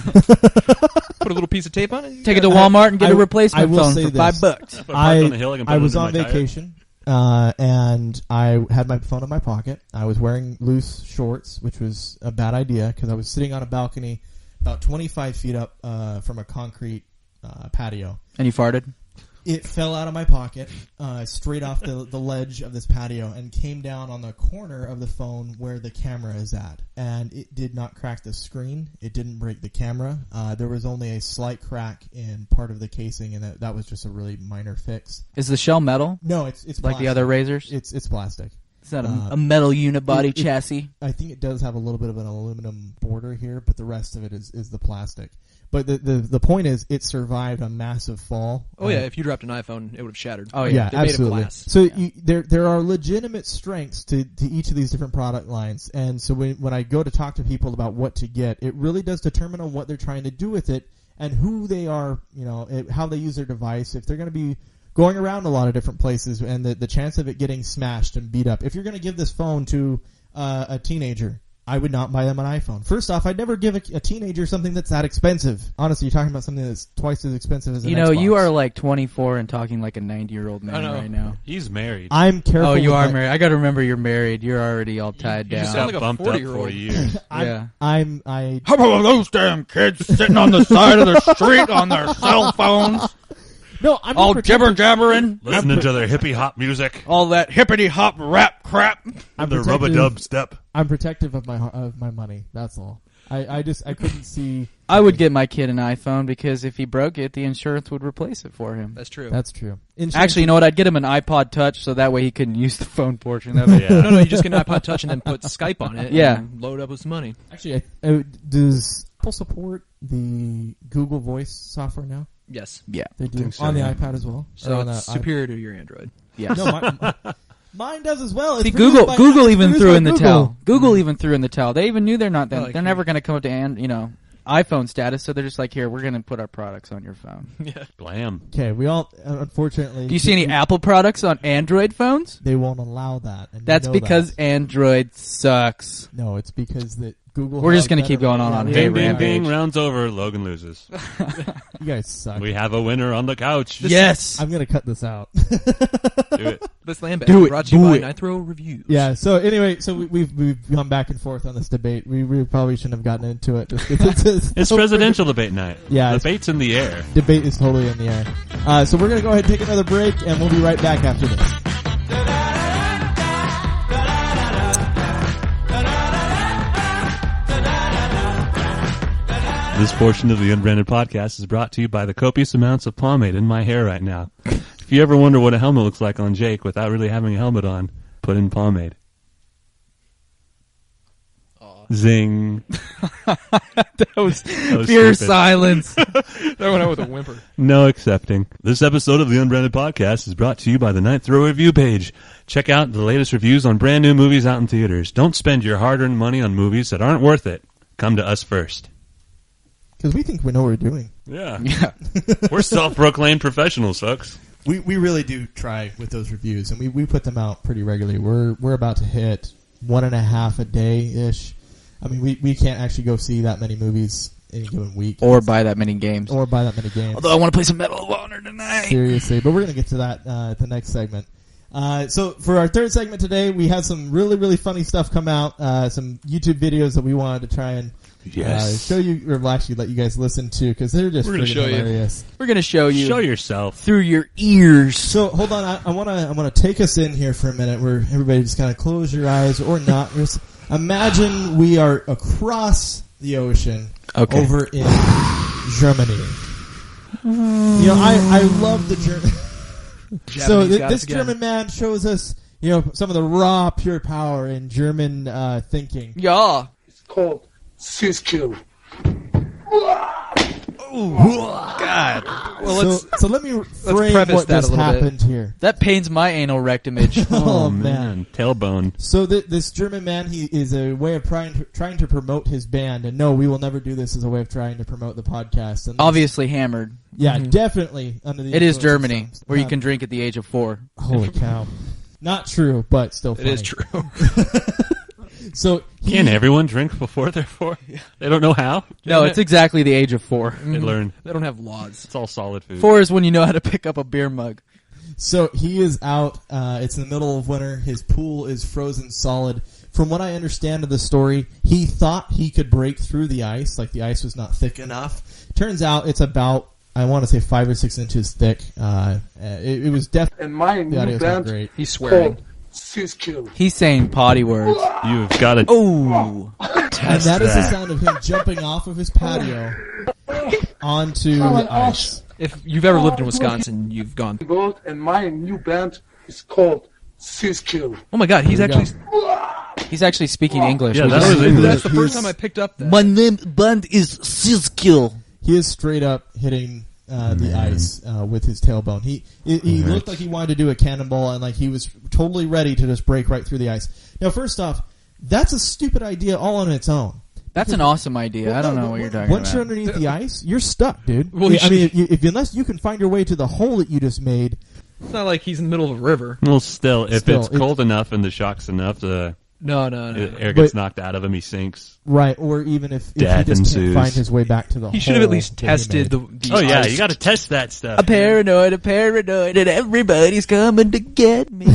Put a little piece of tape on it. Take it to Walmart and get a I replacement will phone say for this. $5. If I park on the hill, I can put I it was under on my tire. vacation, and I had my phone in my pocket. I was wearing loose shorts, which was a bad idea because I was sitting on a balcony about 25 feet up from a concrete patio. And you farted? It fell out of my pocket straight off the ledge of this patio and came down on the corner of the phone where the camera is at. And it did not crack the screen. It didn't break the camera. There was only a slight crack in part of the casing, and that was just a really minor fix. Is the shell metal? No, it's like plastic. the other razors? It's plastic. It's not a metal unibody chassis. I think it does have a little bit of an aluminum border here, but the rest of it is the plastic. But the point is, it survived a massive fall. Oh yeah, if you dropped an iPhone, it would have shattered. Oh yeah, they made absolutely. It glass. So there are legitimate strengths to each of these different product lines, and so when I go to talk to people about what to get, it really does determine on what they're trying to do with it and who they are, how they use their device. If they're going to be going around a lot of different places, and the chance of it getting smashed and beat up. If you're going to give this phone to a teenager, I would not buy them an iPhone. First off, I'd never give a teenager something that's that expensive. Honestly, you're talking about something that's twice as expensive as an Xbox. You are like 24 and talking like a 90-year-old man right now. He's married. I'm careful. Oh, you are married. I got to remember you're married. You're already all tied You down. sound like a bumped 40-year-old. up 40 years. Yeah. How about those damn kids sitting on the side of the street on their cell phones? No, I'm all jibber jabbering, Listening to their hippie hop music. all that hippity hop rap crap. The rub-a-dub step. I'm protective of my money. That's all. I couldn't see. I would get my kid an iPhone because if he broke it, the insurance would replace it for him. That's true. That's true. Actually, you know what? I'd get him an iPod Touch so that way he couldn't use the phone portion of it. Yeah. No, you just get an iPod Touch and then put Skype on it. Yeah. And load up with some money. Actually, does Apple support the Google Voice software now? Yes. Yeah. They do think so, on the yeah. iPad as well. So Or on it's the superior to your Android. Yeah. No, mine does as well. It's See, produced by- Google it's even produced threw by in the Google. towel. Google even threw in the towel. They even knew they're not. like They're never going to come up to iPhone status. So they're just like, here, we're going to put our products on your phone. Yeah. Blam. Okay, we all unfortunately. Do you see any Apple products on Android phones? They won't allow that. And you That's know because that. Android sucks. No, it's because that Google. We're has just gonna better- keep going on Yeah, Hey, Bing, bing, Rampage. bing. Rounds over. Logan loses. You guys suck. We have a winner on the couch. Yes. I'm gonna cut this out. Do it. This land Do it. brought to you Do by it. Nitro Reviews. Yeah. So anyway, so we've gone back and forth on this debate. We probably shouldn't have gotten into it. It's presidential debate night. Yeah, The it's- debate's in the air. Debate is totally in the air. So we're gonna go ahead and take another break, and we'll be right back after this. This portion of the Unbranded podcast is brought to you by the copious amounts of pomade in my hair right now. If you ever wonder what a helmet looks like on Jake without really having a helmet on, put in pomade. Zing. That was was pure stupid. silence. That went out with a whimper. No accepting. This episode of the Unbranded Podcast is brought to you by the Ninth Row Review page. Check out the latest reviews on brand new movies out in theaters. Don't spend your hard-earned money on movies that aren't worth it. Come to us first. Because we think we know what we're doing. Yeah. We're self-proclaimed professionals, folks. We really do try with those reviews, and we put them out pretty regularly. We're about to hit 1.5 a day-ish. I mean, we can't actually go see that many movies any given week. Or buy that many games. Although I want to play some Medal of Honor tonight. Seriously, but we're going to get to that at the next segment. So for our third segment today, we had some really, really funny stuff come out, some YouTube videos that we wanted to try and show you, or actually let you guys listen to, because they're just hilarious. We're going to show you. Show yourself. Through your ears. So hold on, I want to take us in here for a minute where everybody just kind of close your eyes or not. Just imagine we are across the ocean over in Germany. You know, I love the German. So this German man shows us, you know, some of the raw, pure power in German thinking. Yeah. It's called Siskill. Oh, God. Well, so let me frame what just happened here. That pains my anal rectum itch. Oh, man. Tailbone. So this German man, he is a way of trying to promote his band. And no, we will never do this as a way of trying to promote the podcast. And obviously hammered. Yeah, definitely under the It is Germany, where you can drink at the age of 4. Holy cow. Not true, but still funny. It is true. So can everyone drink before they're 4? They don't know how? No, it's exactly the age of 4. They learn. They don't have laws. It's all solid food. 4 is when you know how to pick up a beer mug. So he is out. It's in the middle of winter. His pool is frozen solid. From what I understand of the story, he thought he could break through the ice, like the ice was not thick enough. Turns out it's about, I want to say 5 or 6 inches thick. It was definitely. And my new band, great. He's swearing. He's saying potty words. You've got to. Oh, and that is the sound of him jumping off of his patio onto the ice. If you've ever lived in Wisconsin, you've gone. And my new band is called Siskill. Oh my God, he's actually speaking English. Yeah, that was English. That's the first time I picked up that. My name band is Siskill. He is straight up hitting the ice with his tailbone. He looked like he wanted to do a cannonball, and like he was totally ready to just break right through the ice. Now, first off, that's a stupid idea all on its own. That's an awesome idea. I don't know what you're talking about. Once you're underneath the ice, you're stuck, dude. Well, I mean, unless you can find your way to the hole that you just made. It's not like he's in the middle of a river. Well, still, if it's cold enough and the shock's enough, No. air gets knocked out of him, he sinks. Right, or even if he Death just ensues. can't find his way back to the hole. He should have at least tested the Oh, yeah, ice. you got to test that stuff. A paranoid, and everybody's coming to get me.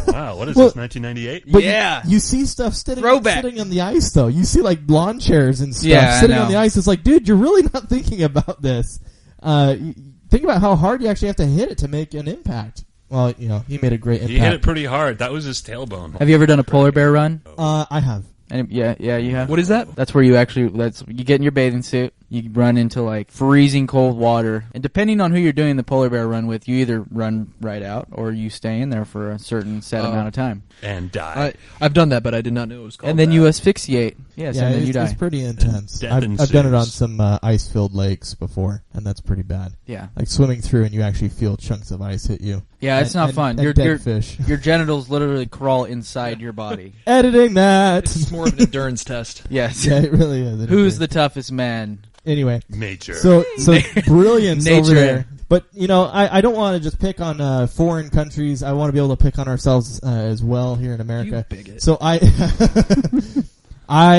Wow, what is this, 1998? But Yeah. you see stuff sitting Throwback. on the ice, though. You see, like, lawn chairs and stuff Yeah, I sitting know. on the ice. It's like, dude, you're really not thinking about this. Think about how hard you actually have to hit it to make an impact. Well, you know, he made a great impact. He hit it pretty hard. That was his tailbone. Have you ever done a polar bear run? I have. Yeah, you have. What is that? That's where you get in your bathing suit, you run into like freezing cold water, and depending on who you're doing the polar bear run with, you either run right out or you stay in there for a certain set amount of time. And die. I've done that, but I did not know it was called And then that. you asphyxiate. Yes, and then you die. It's pretty intense. Death I've done it on ensues. some ice-filled lakes before, and that's pretty bad. Yeah. Like swimming through and you actually feel chunks of ice hit you. Yeah, it's not fun. And Your dead fish. Your genitals literally crawl inside your body. Editing that. It's more of an endurance test. Yes. Yeah, it really is. Who's the toughest man? Anyway. Nature. So brilliance Nature. over there. But, you know, I don't want to just pick on foreign countries. I want to be able to pick on ourselves as well here in America. You bigot. So I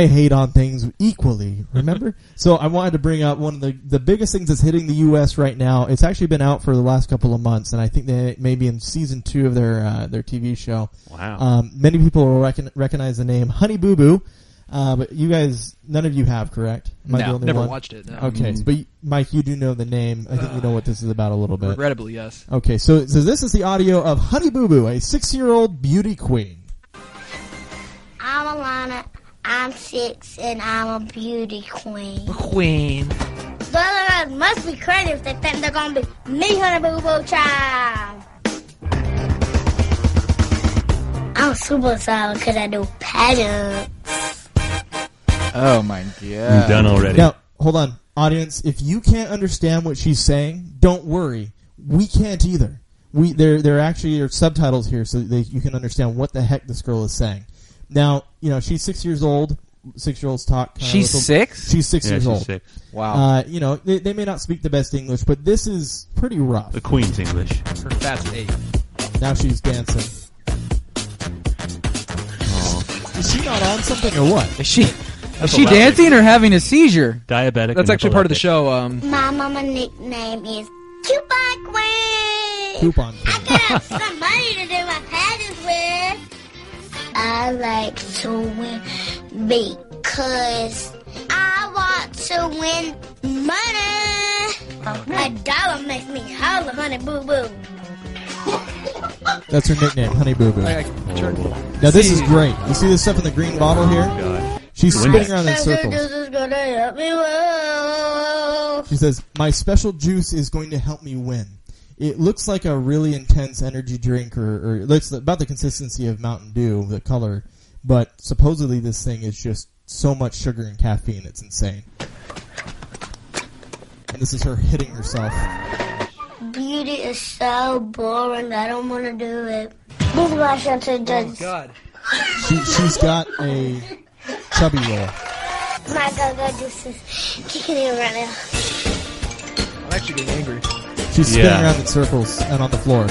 hate on things equally, remember? So I wanted to bring up one of the biggest things that's hitting the U.S. right now. It's actually been out for the last couple of months, and I think they may be in season 2 of their TV show. Wow. Many people will recognize the name Honey Boo Boo. But you guys, none of you have, correct? Am I the No, only never one? watched it. No. Okay, but Mike, you do know the name. I think you know what this is about a little bit. Regrettably, yes. Okay, so this is the audio of Honey Boo Boo, a 6-year-old beauty queen. I'm Alana. I'm 6, and I'm a beauty queen. Queen. The other guys must be crazy if they think they're gonna be me, Honey Boo Boo Child. I'm super solid because I do pageants. Oh my god. You're done already. Now, hold on. Audience, if you can't understand what she's saying, don't worry. We can't either. There actually are subtitles here so that you can understand what the heck this girl is saying. Now, you know, she's 6 years old. 6-year-olds talk. She's 6? She's 6 years old. 6. Wow. They may not speak the best English, but this is pretty rough. The Queen's English. Her fat's 8. Now she's dancing. Oh. Is she not on something or what? Is she dancing or having a seizure? Diabetic. That's actually part of the show. My mama nickname is Coupon Queen. Coupon Queen. I got some money to do my pageants with. I like to win because I want to win money. $1 makes me holler, honey boo boo. That's her nickname, Honey Boo Boo. Now this is great. You see this stuff in the green bottle here? Oh, God. She's spinning around in circles. This is gonna help me win. She says, "My special juice is going to help me win." It looks like a really intense energy drink, or it looks about the consistency of Mountain Dew, the color, but supposedly this thing is just so much sugar and caffeine, it's insane. And this is her hitting herself. Beauty is so boring. I don't want to do it. This is my show to the judges. Oh, God. She's got a chubby roll. My go-go juice is kicking in right now. I'm actually getting angry. She's spinning around in circles and on the floor.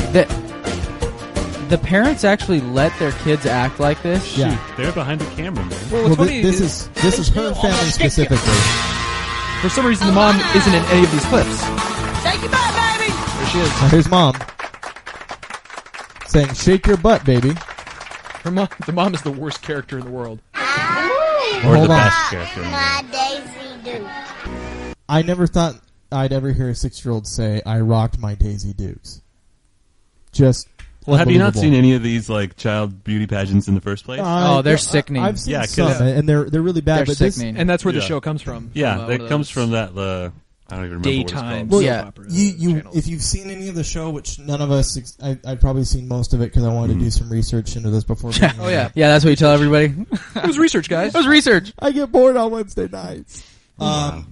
The parents actually let their kids act like this? Yeah. Shoot, they're behind the camera, man. Well, what's funny this is her family specifically. For some reason, the mom isn't in any of these clips. Shake your butt, baby! There she is. Now here's Mom saying, "Shake your butt, baby." The mom is the worst character in the world. Or the best character. My Daisy Duke. I never thought I'd ever hear a 6-year-old say, "I rocked my Daisy Dukes." Just well, have you not seen any of these like child beauty pageants in the first place? They're sickening. I've seen some, and they're really bad. They're sickening. And that's where the show comes from. Yeah, that comes from that. I don't even remember daytime. what it's Well, you if you've seen any of the show, which none of us, I've probably seen most of it because I wanted to do some research into this before. Yeah, that's what you tell everybody. It was research, guys. It was research. I get bored on Wednesday nights. A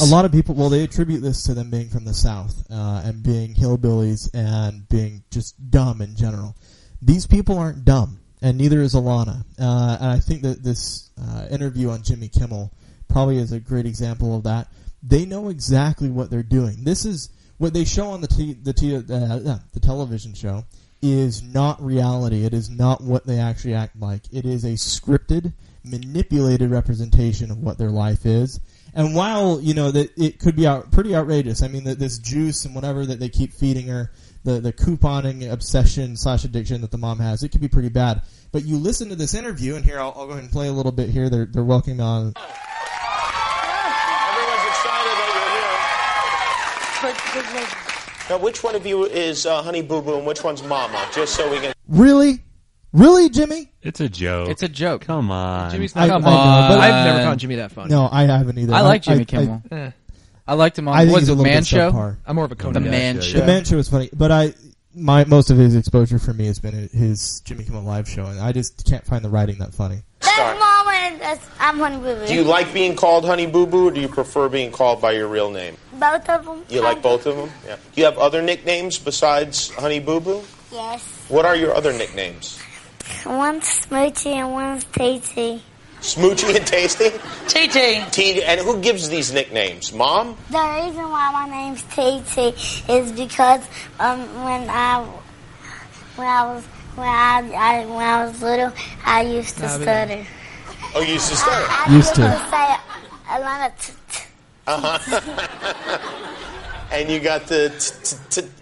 lot of people, they attribute this to them being from the South and being hillbillies and being just dumb in general. These people aren't dumb, and neither is Alana. And I think that this interview on Jimmy Kimmel probably is a great example of that. They know exactly what they're doing. This is what they show on the television show is not reality. It is not what they actually act like. It is a scripted, manipulated representation of what their life is. And while, that it could be pretty outrageous, I mean, this juice and whatever that they keep feeding her, the couponing obsession / addiction that the mom has, it could be pretty bad. But you listen to this interview, and here, I'll go ahead and play a little bit here. They're welcoming on. Everyone's excited that you're here. Now, which one of you is Honey Boo Boo and which one's Mama? Just so we can... Really? Really, Jimmy? It's a joke. It's a joke. Come on. Jimmy's Come on. I've never found Jimmy that funny. No, I haven't either. I like Jimmy Kimmel. I liked him on, I think what's he's it, a little Man bit Show? subpar. I'm more of a Conan. The Man Show. The Man Show is funny, but most of his exposure for me has been his Jimmy Kimmel Live show, and I just can't find the writing that funny. That's Mama, and I'm Honey Boo Boo. Do you like being called Honey Boo Boo, or do you prefer being called by your real name? Both of them. You like both of them? Yeah. Do you have other nicknames besides Honey Boo Boo? Yes. What are your other nicknames? One's Smoochy and one's TT. Smoochy and Tasty? TT. And who gives these nicknames? Mom? The reason why my name's TT is because when I was little, I used to stutter. Oh, you used to stutter? I used to say a lot of And you got the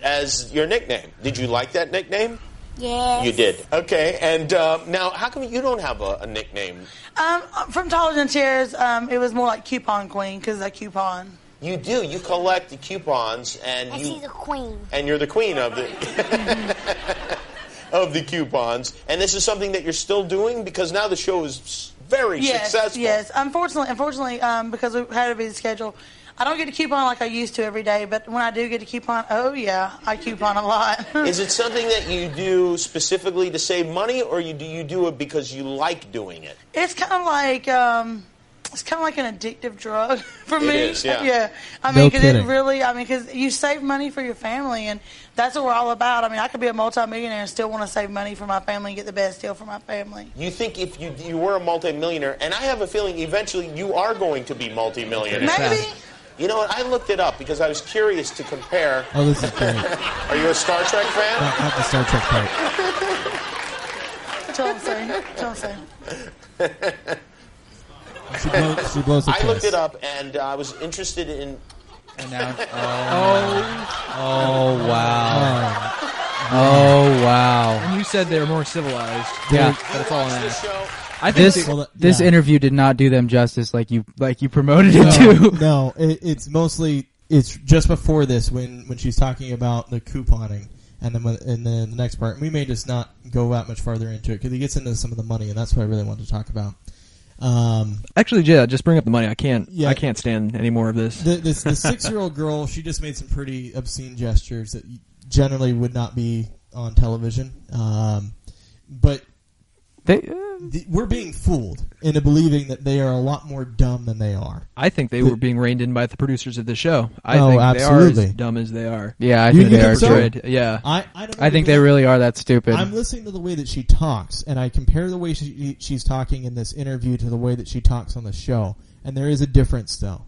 as your nickname. Did you like that nickname? Yes. You did. Okay. And now, how come you don't have a nickname? From Toddlers and Chairs, it was more like Coupon Queen because I coupon. You do. You collect the coupons, and she's a queen. And you're the queen of the of the coupons. And this is something that you're still doing because now the show is very successful. Yes. Unfortunately, because we had a busy schedule, I don't get a coupon like I used to every day. But when I do get a coupon, oh yeah, I coupon a lot. Is it something that you do specifically to save money, or do you do it because you like doing it? It's kind of like it's kind of like an addictive drug for It me. is, yeah. Yeah. I No mean, because kidding. it really, because you save money for your family, and that's what we're all about. I mean, I could be a multimillionaire and still want to save money for my family and get the best deal for my family. You think if you were a multimillionaire, and I have a feeling eventually you are going to be multimillionaire. Maybe. You know what? I looked it up because I was curious to compare. Oh, this is great. Are you a Star Trek fan? Not the Star Trek part. Tell them, say. She blows the I looked kiss. it up, and I was interested in. And now, Oh wow. Oh wow. And you said they were more civilized. Yeah. But it's all an This act. show. I think This yeah. interview did not do them justice like you promoted it to. No, it's mostly it's just before this when she's talking about the couponing, and then the next part. We may just not go that much farther into it because he gets into some of the money, and that's what I really wanted to talk about. Actually, yeah, just bring up the money. I can't stand any more of this. The 6-year-old girl, she just made some pretty obscene gestures that generally would not be on television, but. We're being fooled into believing that they are a lot more dumb than they are. I think they were being reined in by the producers of the show. I Oh, think absolutely. they are as dumb as they are. Yeah, I think they are so? too. Yeah. I don't know I think they really are that stupid. I'm listening to the way that she talks, and I compare the way she's talking in this interview to the way that she talks on the show, and there is a difference, though.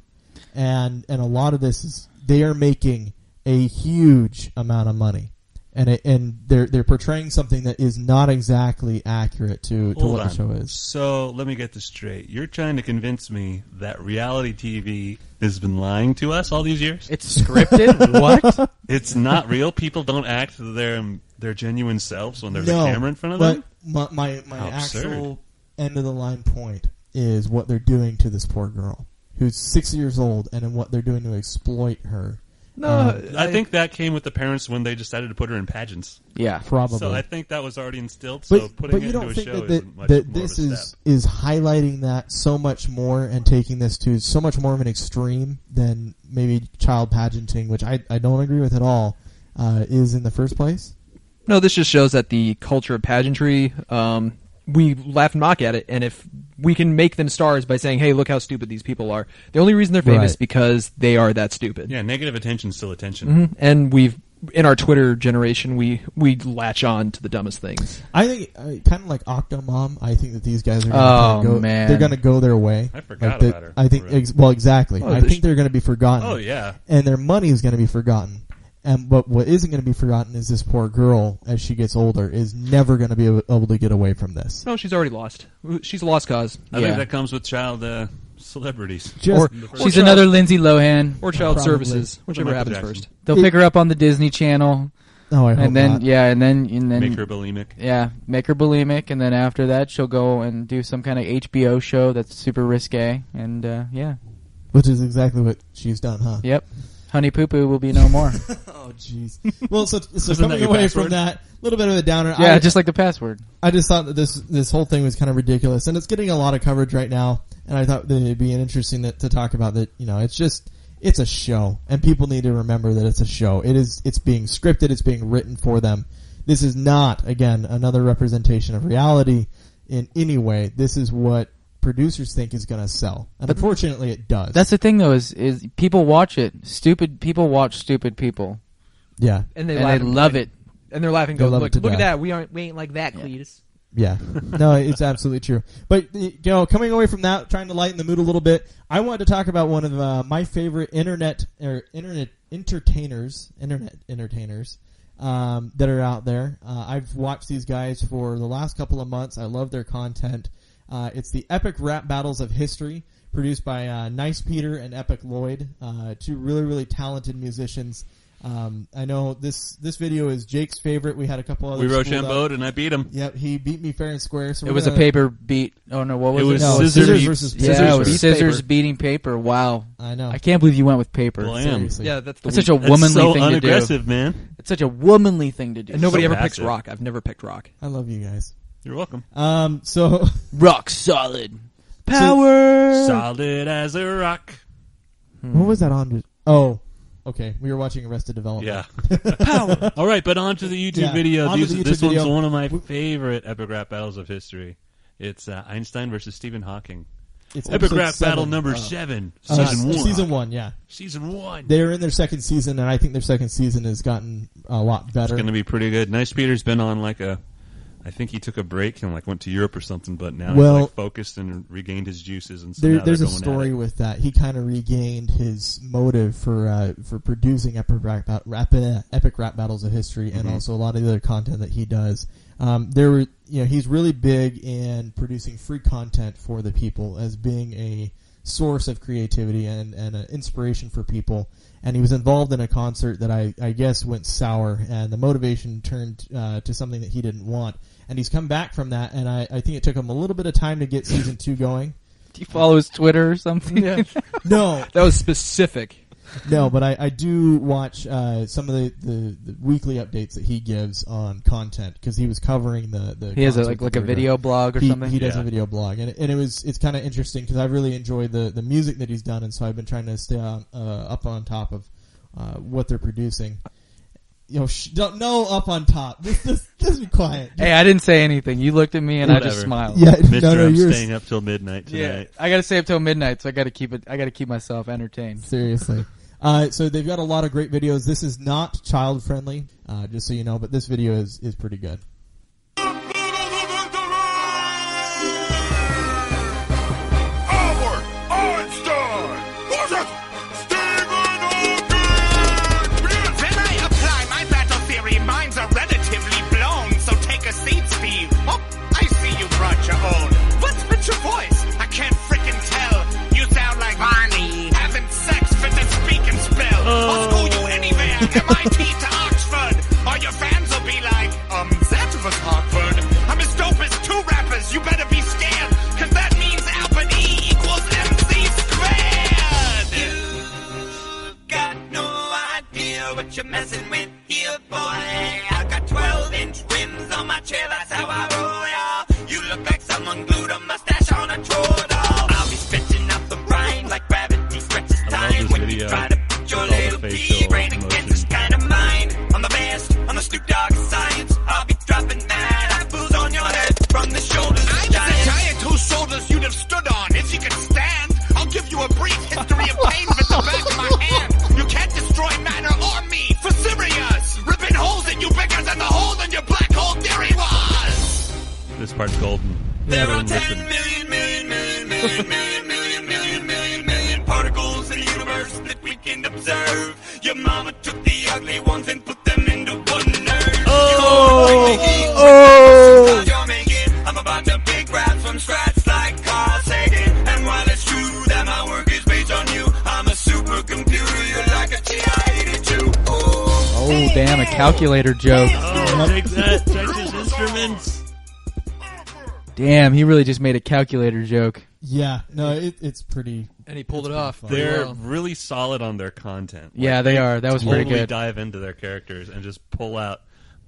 And a lot of this is they are making a huge amount of money, and they're portraying something that is not exactly accurate to what the show is. So let me get this straight. You're trying to convince me that reality TV has been lying to us all these years? It's scripted? What? It's not real? People don't act their genuine selves when there's a camera in front of them? But my How absurd. actual end of the line point is what they're doing to this poor girl who's 6 years old, and in what they're doing to exploit her. No, I think that came with the parents when they decided to put her in pageants. Yeah, probably. So I think that was already instilled. So putting it into a show isn't much that more this of a step. is highlighting that so much more and taking this to so much more of an extreme than maybe child pageanting, which I don't agree with at all, is in the first place. No, this just shows that the culture of pageantry, we laugh and mock at it, and if we can make them stars by saying, hey, look how stupid these people are. The only reason they're famous is because they are that stupid. Yeah, negative attention's still attention. Mm-hmm. And in our Twitter generation, we latch on to the dumbest things. I think, kind of like Octomom, I think that these guys are going to go their way. I forgot about her. I think, exactly. I think they're going to be forgotten. Oh, yeah. And their money is going to be forgotten. But what isn't going to be forgotten is this poor girl, as she gets older, is never going to be able to get away from this. No, she's already lost. She's a lost cause. I think that comes with child celebrities. She's another Lindsay Lohan. Or child services, whichever happens first. They'll pick her up on the Disney Channel. Oh, I hope and then, not. Yeah, and then make her bulimic. Yeah, make her bulimic, and then after that, she'll go and do some kind of HBO show that's super risque, and yeah. Which is exactly what she's done, huh? Yep. Honey Poo Poo will be no more. Oh, jeez. Well, so coming away from that, a little bit of a downer. Yeah, just like the password. I just thought that this whole thing was kind of ridiculous, and it's getting a lot of coverage right now. And I thought that it'd be interesting to talk about that. You know, it's a show, and people need to remember that it's a show. It's being scripted. It's being written for them. This is not, again, another representation of reality in any way. This is what producers think is going to sell, and unfortunately it does. That's the thing, though, is people watch it. Stupid people watch stupid people. Yeah, and they love it, and they're laughing. Go, look at that. We ain't like that, Cletus. Yeah, no, it's absolutely true. But coming away from that, trying to lighten the mood a little bit, I wanted to talk about one of my favorite internet entertainers that are out there. I've watched these guys for the last couple of months. I love their content. It's the Epic Rap Battles of History, produced by Nice Peter and Epic Lloyd, two really, really talented musicians. I know this video is Jake's favorite. We had a couple others. We Rochambeau'd and I beat him. Yep, he beat me fair and square. So it was a paper beat. Oh no, what was it? It was scissors versus paper. Yeah, it was scissors beating paper. Wow, I know. I can't believe you went with paper. Seriously. Yeah, that's such a womanly so thing to do. Unaggressive, man. It's such a womanly thing to do. And nobody So ever passive. picks rock. I've never picked rock. I love you guys. You're welcome. So rock solid power, solid as a rock. What was that on? Oh. Okay, we were watching Arrested Development. Yeah. Power. All right, but on to the YouTube video. This one's one of my favorite Epic Rap Battles of History. It's Einstein versus Stephen Hawking. it's Epic Rap episode Battle 7. number 7, season 1. Season 1, yeah. Season 1. They're in their second season, and I think their second season has gotten a lot better. It's going to be pretty good. Nice Peter's been on I think he took a break and went to Europe or something, but now he's focused and regained his juices. And so there's a story with that. He kind of regained his motive for producing epic rap battles of history, and also a lot of the other content that he does. He's really big in producing free content for the people as being a source of creativity and an inspiration for people. And he was involved in a concert that I guess went sour, and the motivation turned to something that he didn't want. And he's come back from that, and I think it took him a little bit of time to get season 2 going. Do you follow his Twitter or something? Yeah. No. That was specific. No, but I do watch some of the weekly updates that he gives on content, because he was covering the he has a video blog or something. He does a video blog, and it's kind of interesting because I really enjoyed the music that he's done, and so I've been trying to stay up on top of what they're producing. No up on top. Just be quiet. Hey, I didn't say anything. You looked at me and Whatever. I just smiled. Yeah, Mr. I'm staying up till midnight tonight. Yeah, I got to stay up till midnight, so I got to keep myself entertained. Seriously. So they've got a lot of great videos. This is not child friendly, just so you know, but this video is pretty good. Your voice? I can't frickin' tell. You sound like Barney having sex fit to speak and spell. I'll school you anywhere, MIT to Oxford. All your fans will be like, that was awkward. I'm as dope as 2 rappers, you better be scared, cause that means Albert E equals MC squared. You got no idea what you're messing with here, boy. I got 12-inch rims on my chair, that's how I roll, y'all. You look like someone glued a mustache on a troll doll. I'll be stretching out the rhyme like gravity stretches time. When you try to put your little pea brain against this kind of mind. I'm the best on the Snoop Dogg science. I'll be dropping mad apples on your head from the shoulders. I'm the giant whose shoulders you'd have stood on if you could stand. I'll give you a brief history of pain with the back of my hand. You can't destroy matter or me for serious. Ripping holes in you bigger than the hole in your black hole theory was. This part's golden. There are 10 million particles in the universe that we can observe. Your mama took the ugly ones and put them into one nerve. You're making. I'm about to big rap from scratch like Carl Sagan. And while it's true that my work is based on you, I'm a supercomputer. You're like a TI-82. Oh, damn, a calculator joke. Oh, take that. Texas Instruments. Damn, he really just made a calculator joke. Yeah, no, it's pretty... And he pulled it off. They're really solid on their content. Yeah, they are. That was pretty good. Dive into their characters and just pull out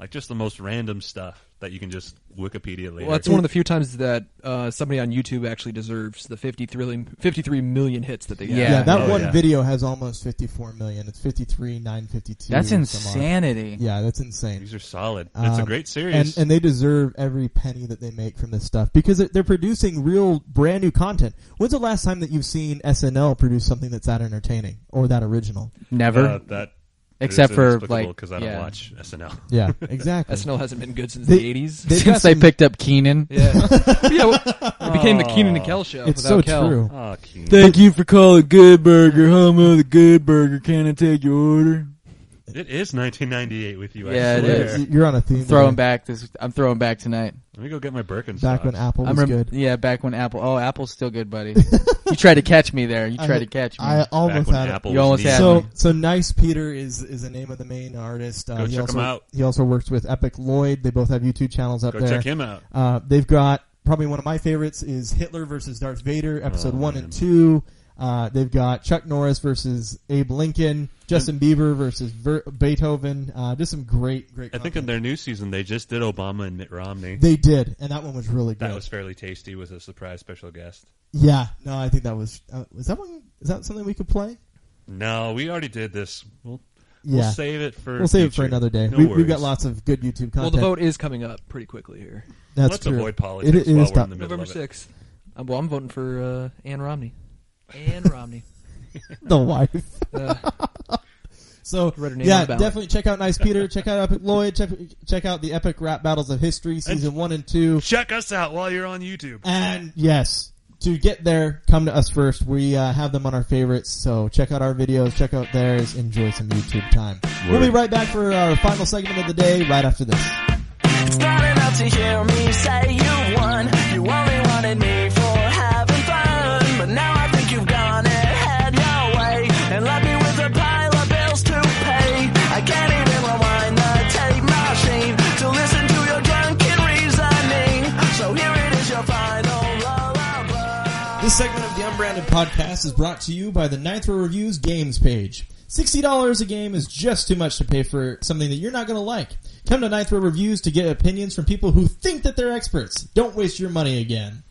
just the most random stuff that you can just Wikipedia later. Well, that's one of the few times that somebody on YouTube actually deserves the 53 million hits that they got. Yeah, that one video has almost 54 million. It's 53,952. That's insanity. Yeah, that's insane. These are solid. It's a great series. And they deserve every penny that they make from this stuff because they're producing real brand new content. When's the last time that you've seen SNL produce something that's that entertaining or that original? Never. Except for because I don't watch SNL. Yeah, exactly. SNL hasn't been good since the 80s. Since they picked up Keenan. Yeah. It became the Keenan and Kel show. It's without so Kel. true. Oh, Thank you for calling Good Burger. Home of the Good Burger. Can I take your order? It is 1998 with you. Yeah, I swear. it is. You're on a theme. I'm throwing back tonight. Let me go get my Birkenstocks. Back when Apple was good. Yeah, back when Apple. Oh, Apple's still good, buddy. You tried to catch me there. You tried to catch me. I almost had it. You almost had me. So Nice Peter is the name of the main artist. Go check him out. He also works with Epic Lloyd. They both have YouTube channels up there. Go check him out. They've got probably one of my favorites is Hitler versus Darth Vader, episode 1 and 2. They've got Chuck Norris versus Abe Lincoln, Justin Bieber versus Beethoven. Just some great content. I think in their new season they just did Obama and Mitt Romney. They did, and that one was really good. That was fairly tasty with a surprise special guest. Yeah, no, I think that was that one. Is that something we could play? No, we already did this. We'll save it for. We'll save it for another day. We've got lots of good YouTube content. Well, the vote is coming up pretty quickly here. That's Let's true. avoid politics while we're in the middle November of it. 6th. Well, I'm voting for Ann Romney. Ann Romney. The wife. So, yeah, definitely check out Nice Peter, check out Epic Lloyd, check out the Epic Rap Battles of History, Season 1 and 2. Check us out while you're on YouTube. And, yes, to get there, come to us first. We have them on our favorites, so check out our videos, check out theirs, enjoy some YouTube time. We'll be right back for our final segment of the day right after this. It's not enough to hear me say you won. You only wanted me for having fun, but now I think you've gone ahead your way and left me with a pile of bills to pay. I can't even rewind the tape machine to listen to your drunken reasoning. So here it is, your final lullaby. This segment of the Unbranded podcast is brought to you by the Ninth Row Reviews Games page. $60 a game is just too much to pay for something that you're not going to like. Come to Ninth Row Reviews to get opinions from people who think that they're experts. Don't waste your money again.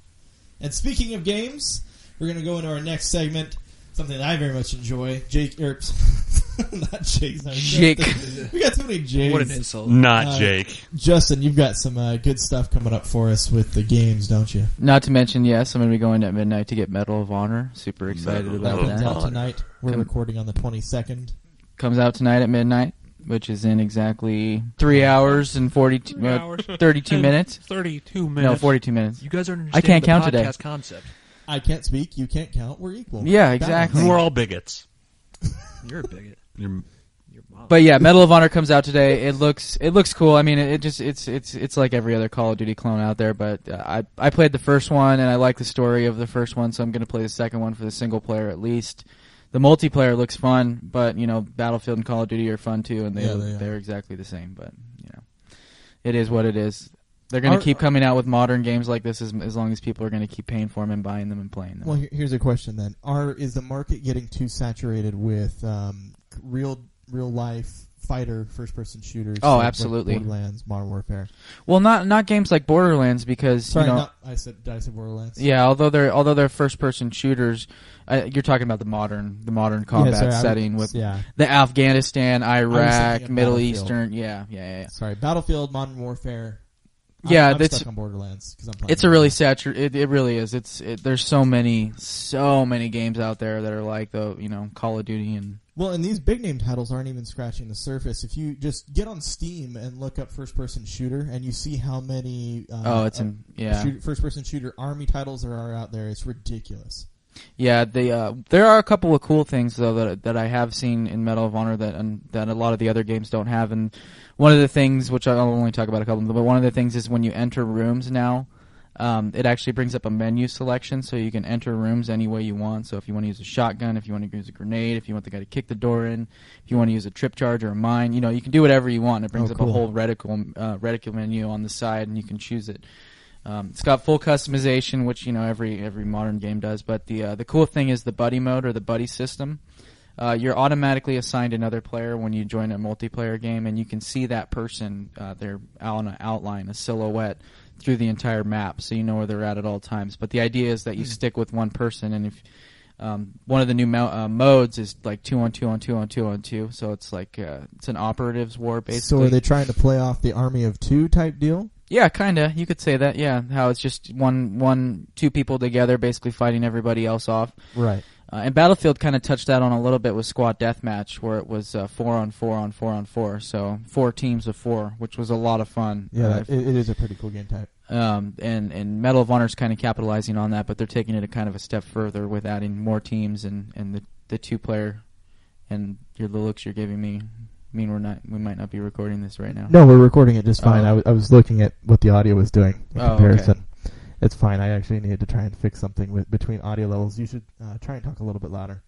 And speaking of games, we're going to go into our next segment, something that I very much enjoy. Not Jake. Sorry, Jake. We got too many Jakes. What an insult. Not Jake. Justin, you've got some good stuff coming up for us with the games, don't you? Not to mention, yes, I'm going to be going at midnight to get Medal of Honor. Super excited about That comes that. out tonight. We're recording on the 22nd. Comes out tonight at midnight, which is in exactly 3 hours and 32 minutes. 32 minutes. No, 42 minutes. You guys aren't I can't understanding count the podcast today. concept. I can't speak. You can't count. We're equal. Yeah, exactly. We're all bigots. You're a bigot. You're mom. But yeah, Medal of Honor comes out today. It looks cool. I mean, it's like every other Call of Duty clone out there. But I played the first one and I like the story of the first one, so I'm going to play the second one for the single player at least. The multiplayer looks fun, but you know, Battlefield and Call of Duty are fun too, and they're exactly the same. But you know, it is what it is. They're going to keep coming out with modern games like this as long as people are going to keep paying for them and buying them and playing them. Well, here's a question then: is the market getting too saturated with real life fighter first person shooters? Oh, like absolutely. Borderlands, Modern Warfare. Well, not games like Borderlands because sorry, you know. Did I say Borderlands? Yeah, although they're first person shooters, you're talking about the modern combat setting with the Afghanistan, Iraq, Middle Eastern. Yeah. Sorry, Battlefield, Modern Warfare. Yeah, I'm stuck on Borderlands because I'm playing. It's a really saturated. It really is. There's so many games out there that are like Call of Duty and. Well, and these big name titles aren't even scratching the surface. If you just get on Steam and look up first person shooter, and you see how many first person shooter army titles there are out there, it's ridiculous. Yeah, there are a couple of cool things though that I have seen in Medal of Honor that a lot of the other games don't have. And one of the things, which I'll only talk about a couple of them, but one of the things is when you enter rooms now, it actually brings up a menu selection, so you can enter rooms any way you want. So if you want to use a shotgun, if you want to use a grenade, if you want the guy to kick the door in, if you want to use a trip charge or a mine, you can do whatever you want. It brings up a whole reticle menu on the side, and you can choose it. It's got full customization, which every modern game does. But the cool thing is the buddy mode or the buddy system. You're automatically assigned another player when you join a multiplayer game, and you can see that person. They're on an outline, a silhouette through the entire map, so you know where they're at all times. But the idea is that you stick with one person, and if one of the new modes is like 2-on-2-on-2-on-2-on-2, so it's like it's an operatives war basically. So are they trying to play off the Army of Two type deal? Yeah, kinda. You could say that. Yeah, how it's just two people together, basically fighting everybody else off. Right. And Battlefield kind of touched that on a little bit with Squad Deathmatch, where it was 4-on-4-on-4-on-4, so 4 teams of 4, which was a lot of fun. Yeah, it is a pretty cool game type. And Medal of Honor's kind of capitalizing on that, but they're taking it a kind of a step further with adding more teams and the 2-player. And the looks you're giving me mean we might not be recording this right now. No, we're recording it just fine. I was looking at what the audio was doing in comparison. Okay. It's fine. I actually needed to try and fix something between audio levels. You should try and talk a little bit louder.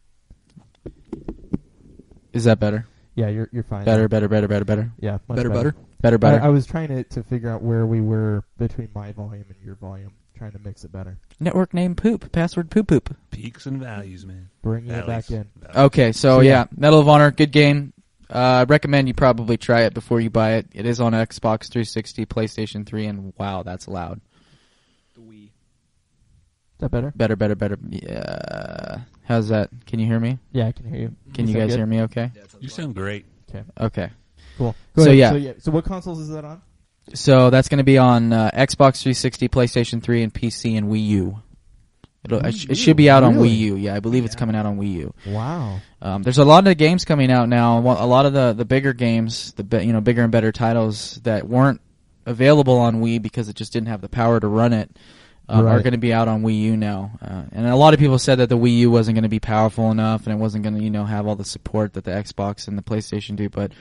Is that better? Yeah, you're fine. Better. Yeah, much better. I was trying to figure out where we were between my volume and your volume, trying to mix it better. Network name poop, password poop. Peaks and values, man. Bringing it back in. Okay, so yeah, Medal of Honor, good game. I recommend you probably try it before you buy it. It is on Xbox 360, PlayStation 3, and wow, that's loud. The Wii. Is that better? Better. Yeah. How's that? Can you hear me? Yeah, I can hear you. Can you guys hear me okay? Yeah, you sound great. Okay. Cool. So yeah. So what consoles is that on? So that's going to be on Xbox 360, PlayStation 3, and PC and Wii U. It should be out on Wii U. Yeah, I believe it's coming out on Wii U. Wow. There's a lot of games coming out now. A lot of the bigger games, bigger and better titles that weren't available on Wii because it just didn't have the power to run it, are going to be out on Wii U now. And a lot of people said that the Wii U wasn't going to be powerful enough and it wasn't going to, have all the support that the Xbox and the PlayStation do. But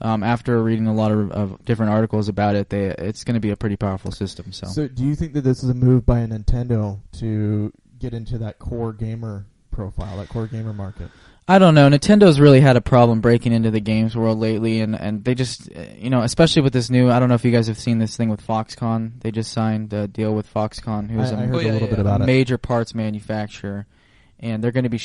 after reading a lot of different articles about it, it's going to be a pretty powerful system. So do you think that this is a move by Nintendo to get into that core gamer profile, that core gamer market? I don't know. Nintendo's really had a problem breaking into the games world lately, and they just, especially with this new, I don't know if you guys have seen this thing with Foxconn. They just signed a deal with Foxconn, who's I heard a little bit about it. Major parts manufacturer, and they're going to be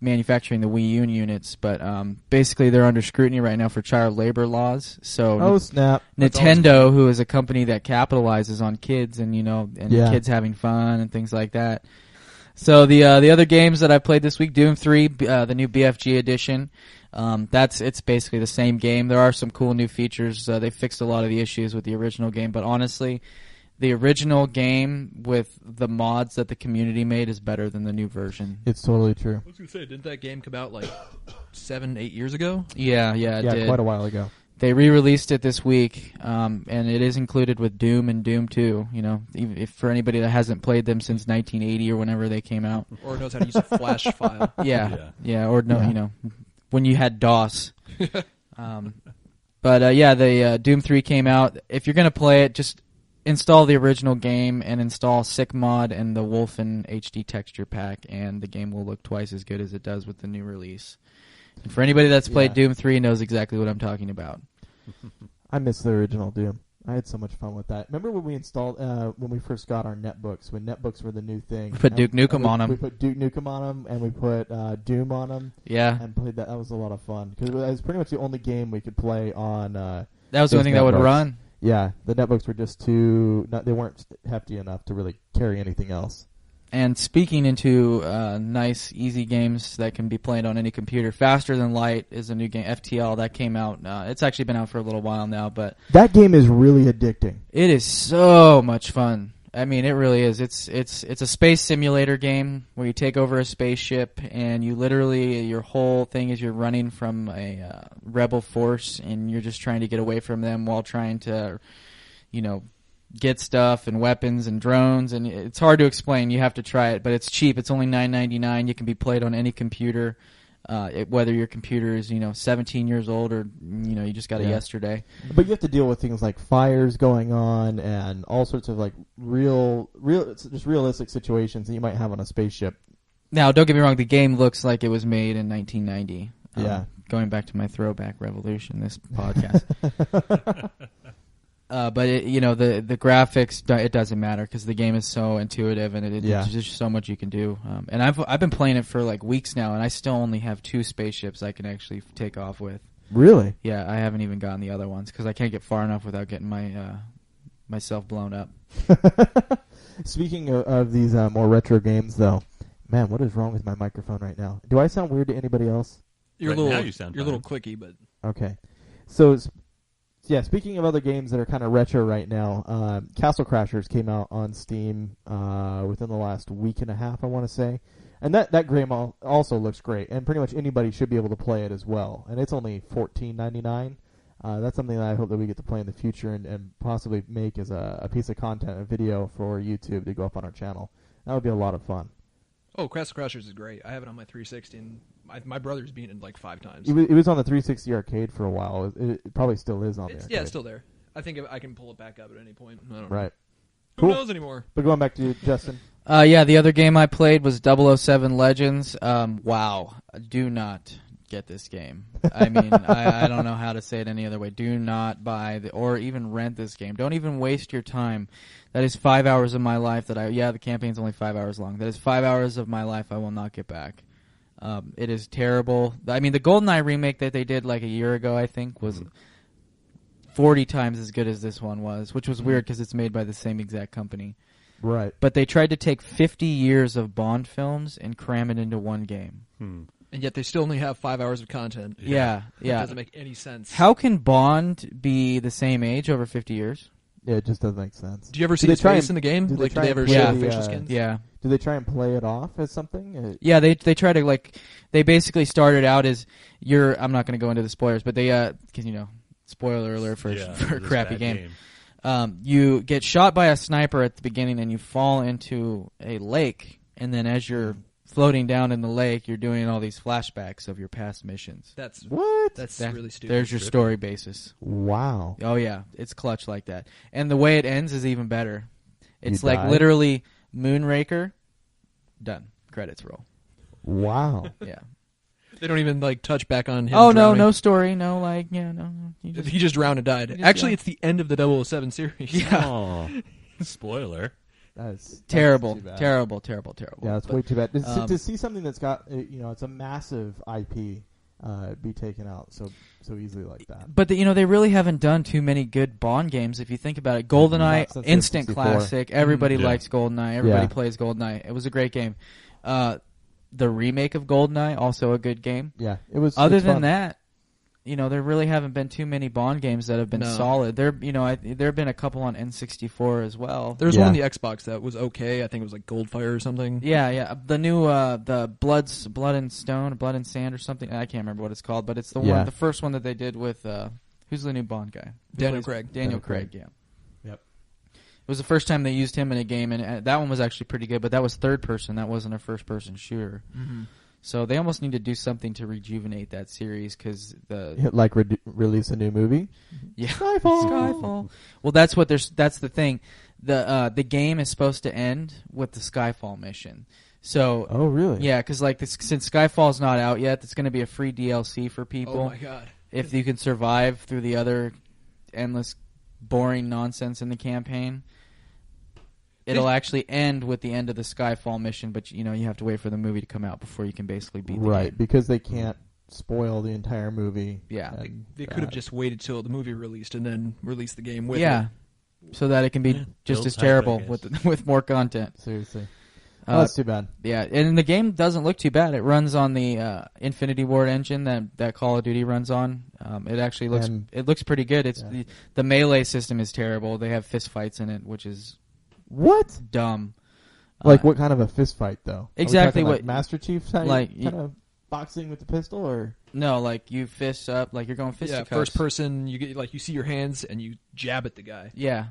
manufacturing the Wii U units, but basically they're under scrutiny right now for child labor laws. So snap! Nintendo, who is a company that capitalizes on kids and kids having fun and things like that. So the other games that I played this week, Doom 3, the new BFG edition, it's basically the same game. There are some cool new features. They fixed a lot of the issues with the original game, but honestly, the original game with the mods that the community made is better than the new version. It's totally true. I was going to say, didn't that game come out like 7-8 years ago? Yeah, it did. Quite a while ago. They re-released it this week, and it is included with Doom and Doom 2. If for anybody that hasn't played them since 1980 or whenever they came out, or knows how to use a flash file. When you had DOS. The Doom 3 came out. If you're gonna play it, just install the original game and install SickMod and the Wolfen HD texture pack, and the game will look twice as good as it does with the new release. And for anybody that's played Doom 3 knows exactly what I'm talking about. I miss the original Doom. I had so much fun with that. Remember when we installed, when we first got our netbooks, when netbooks were the new thing? We put Duke Nukem on them. We put Duke Nukem on them, and we put Doom on them. Yeah. And played that. That was a lot of fun. Because it was pretty much the only game we could play on that was the only thing that would run? Yeah. The netbooks were just they weren't hefty enough to really carry anything else. And speaking into nice, easy games that can be played on any computer, Faster Than Light is a new game, FTL, that came out. It's actually been out for a little while now, but that game is really addicting. It is so much fun. I mean, it really is. It's a space simulator game where you take over a spaceship, and you literally, your whole thing is you're running from a rebel force, and you're just trying to get away from them while trying to, get stuff and weapons and drones, and it's hard to explain. You have to try it, but it's cheap. It's only $9.99. You can be played on any computer, whether your computer is 17 years old or you just got it yesterday. But you have to deal with things like fires going on and all sorts of like just realistic situations that you might have on a spaceship. Now, don't get me wrong. The game looks like it was made in 1990. Yeah, going back to my throwback revolution, this podcast. But the graphics, it doesn't matter because the game is so intuitive and there's just so much you can do. And I've been playing it for like weeks now, and I still only have 2 spaceships I can actually take off with. Really? Yeah, I haven't even gotten the other ones because I can't get far enough without getting myself blown up. Speaking of these more retro games, though, man, what is wrong with my microphone right now? Do I sound weird to anybody else? You're a little clicky, but okay. So. Yeah, speaking of other games that are kind of retro right now, Castle Crashers came out on Steam within the last week and a half, I want to say. And that game also looks great, and pretty much anybody should be able to play it as well. And it's only $14.99. That's something that I hope that we get to play in the future and possibly make as a piece of content, a video for YouTube to go up on our channel. That would be a lot of fun. Oh, Castle Crashers is great. I have it on my 360, and my brother's beaten it like 5 times. It was on the 360 arcade for a while. It probably still is on there. Yeah, it's still there. I think I can pull it back up at any point. I don't know. Right. Who knows anymore? But going back to you, Justin. The other game I played was 007 Legends. Wow. Do not get this game. I mean, I don't know how to say it any other way. Do not buy or even rent this game. Don't even waste your time. That is 5 hours of my life that the campaign's only 5 hours long. That is 5 hours of my life I will not get back. It is terrible. I mean, the GoldenEye remake that they did like a year ago, I think, was 40 times as good as this one was, which was weird because it's made by the same exact company. Right. But they tried to take 50 years of Bond films and cram it into one game. And yet they still only have 5 hours of content. Yeah. That doesn't make any sense. How can Bond be the same age over 50 years? it just doesn't make sense. Do you ever see his face in the game? Do they ever show facial skins? Yeah. Do they try and play it off as something? Yeah, they try to they basically started out as I'm not going to go into the spoilers, but they because spoiler alert for a crappy game. You get shot by a sniper at the beginning, and you fall into a lake, and then as you're floating down in the lake, you're doing all these flashbacks of your past missions. That's really stupid. There's your story basis. Wow. Oh yeah, it's clutch like that, and the way it ends is even better. It's You like die? literally Moonraker. Done. Credits roll. Wow. Yeah. They don't even touch back on him. Oh drowning. no story, no no. He just drowned and died. Actually, it's the end of the 007 series. Yeah. Oh, spoiler. That's terrible, too bad. terrible. Yeah, it's way too bad. To see something that's got it's a massive IP be taken out so easily like that. But they really haven't done too many good Bond games if you think about it. GoldenEye, instant classic. Everybody likes GoldenEye. Everybody plays GoldenEye. It was a great game. The remake of GoldenEye, also a good game. Yeah, it was. Other it's than fun. that, there really haven't been too many Bond games that have been solid. There have been a couple on N64 as well. There's one on the Xbox that was okay. I think it was like Goldfire or something. Yeah. The new the Blood and Sand or something. I can't remember what it's called, but it's the one, the first one that they did with who's the new Bond guy? Daniel Craig. Daniel Craig. Yeah. Yep. It was the first time they used him in a game, and that one was actually pretty good. But that was third person. That wasn't a first person shooter. Mm-hmm. So they almost need to do something to rejuvenate that series because release a new movie. Yeah, Skyfall. Well, that's the thing. The game is supposed to end with the Skyfall mission. So oh really? Yeah, because since Skyfall's not out yet, it's going to be a free DLC for people. Oh my god! If you can survive through the other endless, boring nonsense in the campaign. It'll actually end with the end of the Skyfall mission, but you have to wait for the movie to come out before you can basically beat the game. Right, because they can't spoil the entire movie. Yeah. They could have just waited till the movie released and then released the game with it. Yeah, so that it can be just as terrible with more content. Seriously. That's too bad. Yeah, and the game doesn't look too bad. It runs on the Infinity Ward engine that Call of Duty runs on. It actually looks pretty good. It's the melee system is terrible. They have fist fights in it, which is dumb. Like what kind of a fist fight though? Exactly what Master Chief type, kind of boxing with the pistol, or no? Like you fist up, like you're going fisticuffs. Yeah, first person. You get you see your hands and you jab at the guy. Yeah.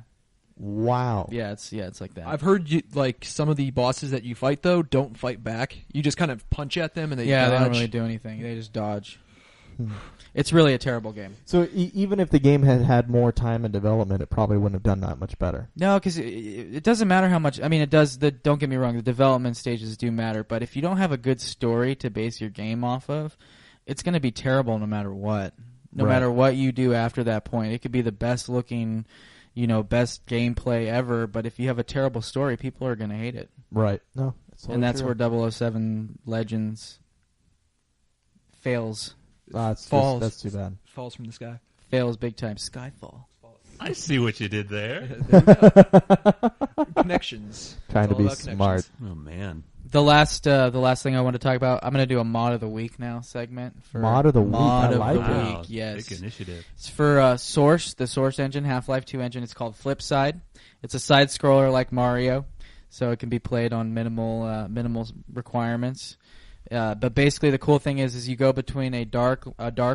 Wow. Yeah, it's like that. I've heard some of the bosses that you fight though don't fight back. You just kind of punch at them and they they dodge. don't really do anything. They just dodge. It's really a terrible game. So even if the game had had more time in development, it probably wouldn't have done that much better. No, because it doesn't matter how much. I mean, it does. Don't get me wrong. The development stages do matter, but if you don't have a good story to base your game off of, it's going to be terrible no matter what. No matter what you do after that point, it could be the best looking, best gameplay ever. But if you have a terrible story, people are going to hate it. Right. No. And that's where 007 Legends fails. Falls. That's too bad. Falls from the sky. Fails big time. Skyfall. I see what you did there. Connections. Trying to be smart. Oh man. The last thing I want to talk about, I'm going to do a mod of the week now segment. For mod of the week. Mod I of like the it. week. Yes. Big initiative. It's for Source, the Source engine, Half-Life 2 engine. It's called Flipside. It's a side scroller like Mario, so it can be played on minimal requirements. But basically, the cool thing is you go between a dark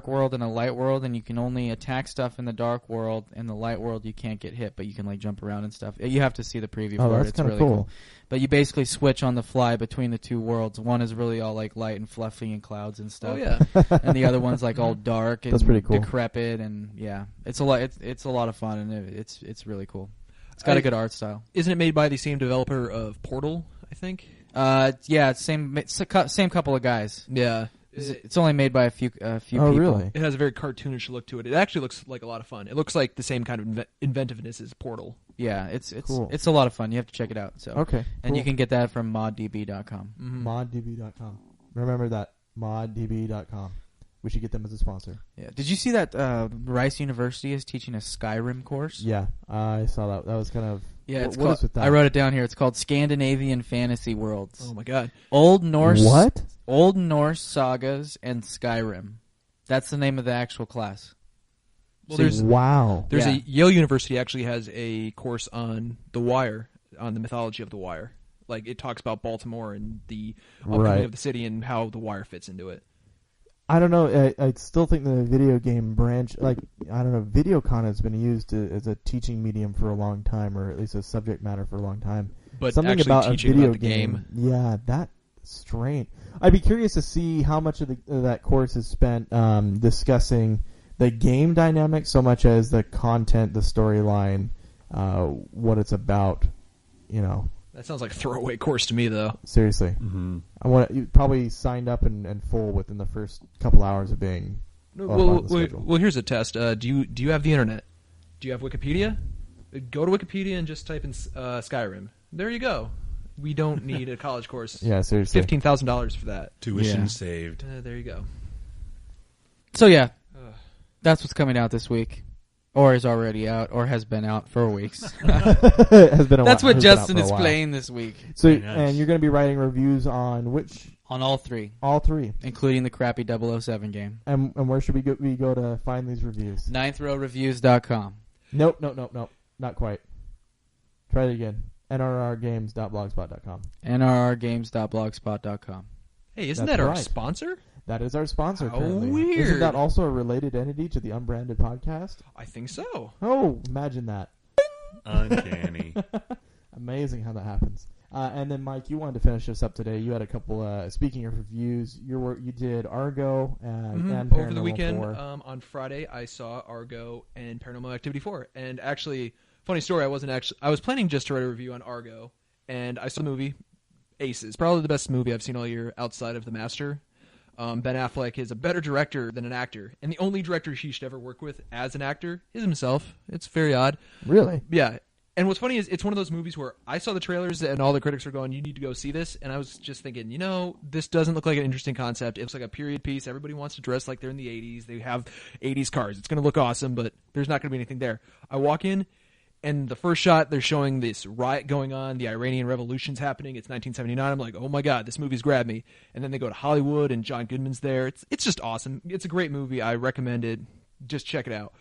world and a light world, and you can only attack stuff in the dark world. In the light world, you can't get hit, but you can jump around and stuff. You have to see the preview for it. That's It's kind of really cool. But you basically switch on the fly between the two worlds. One is really all light and fluffy and clouds and stuff. Oh yeah. And the other one's all dark and That's pretty cool. decrepit, and it's a lot. It's a lot of fun, and it's really cool. It's got a good art style. Isn't it made by the same developer of Portal? I think. Yeah, same couple of guys. Yeah, it's only made by a few people. Really? It has a very cartoonish look to it. It actually looks like a lot of fun. It looks like the same kind of inventiveness as Portal. Yeah, it's cool. It's a lot of fun. You have to check it out. So okay, and cool. you can get that from moddb.com. Mm-hmm. Moddb.com. Remember that, moddb.com. We should get them as a sponsor. Yeah. Did you see that Rice University is teaching a Skyrim course? Yeah, I saw that. That was kind of it's what is with that? I wrote it down here. It's called Scandinavian Fantasy Worlds. Oh my god! Old Norse What? sagas and Skyrim. That's the name of the actual class. Well, there's There's a Yale University actually has a course on The Wire, on the mythology of The Wire. Like, it talks about Baltimore and the upbringing of the city and how The Wire fits into it. I don't know. I still think the video game branch, like, I don't know, VideoCon has been used as a teaching medium for a long time, or at least a subject matter for a long time. But something actually about teaching a video about the game. Yeah, that's strange. I'd be curious to see how much of that course is spent discussing the game dynamics so much as the content, the storyline, what it's about, you know. That sounds like a throwaway course to me, though. Seriously. Mm-hmm. You probably signed up and full within the first couple hours of being well, here's a test. Do you have the internet? Do you have Wikipedia? Go to Wikipedia and just type in Skyrim. There you go. We don't need a college course. Yeah, seriously. $15,000 for that. Tuition saved. There you go. So yeah, that's what's coming out this week. Or is already out, or has been out for weeks. Has been a That's while. what Justin is playing this week. So, and you're going to be writing reviews on which? On all three. All three. Including the crappy 007 game. And where should we go to find these reviews? NinthRowReviews.com. Nope. Not quite. Try it again. nrrgames.blogspot.com. nrrgames.blogspot.com. Hey, isn't that our sponsor? That is our sponsor. How currently. weird. Isn't that also a related entity to the Unbranded podcast? I think so. Oh, imagine that. Uncanny. Amazing how that happens. And then, Mike, you wanted to finish us up today. You had a couple, speaking of reviews, you did Argo and Paranormal over the weekend. 4. On Friday, I saw Argo and Paranormal Activity 4. And actually, funny story, I was planning just to write a review on Argo, and I saw the movie Aces. Probably the best movie I've seen all year outside of The Master. Ben Affleck is a better director than an actor, and the only director he should ever work with as an actor is himself. It's very odd. Really? Yeah. And what's funny is it's one of those movies where I saw the trailers and all the critics were going, you need to go see this. And I was just thinking, this doesn't look like an interesting concept. It looks like a period piece. Everybody wants to dress like they're in the 80s. They have 80s cars. It's going to look awesome, but there's not going to be anything there. I walk in, and the first shot, they're showing this riot going on. The Iranian Revolution's happening. It's 1979. I'm like, oh my God, this movie's grabbed me. And then they go to Hollywood, and John Goodman's there. It's just awesome. It's a great movie. I recommend it. Just check it out.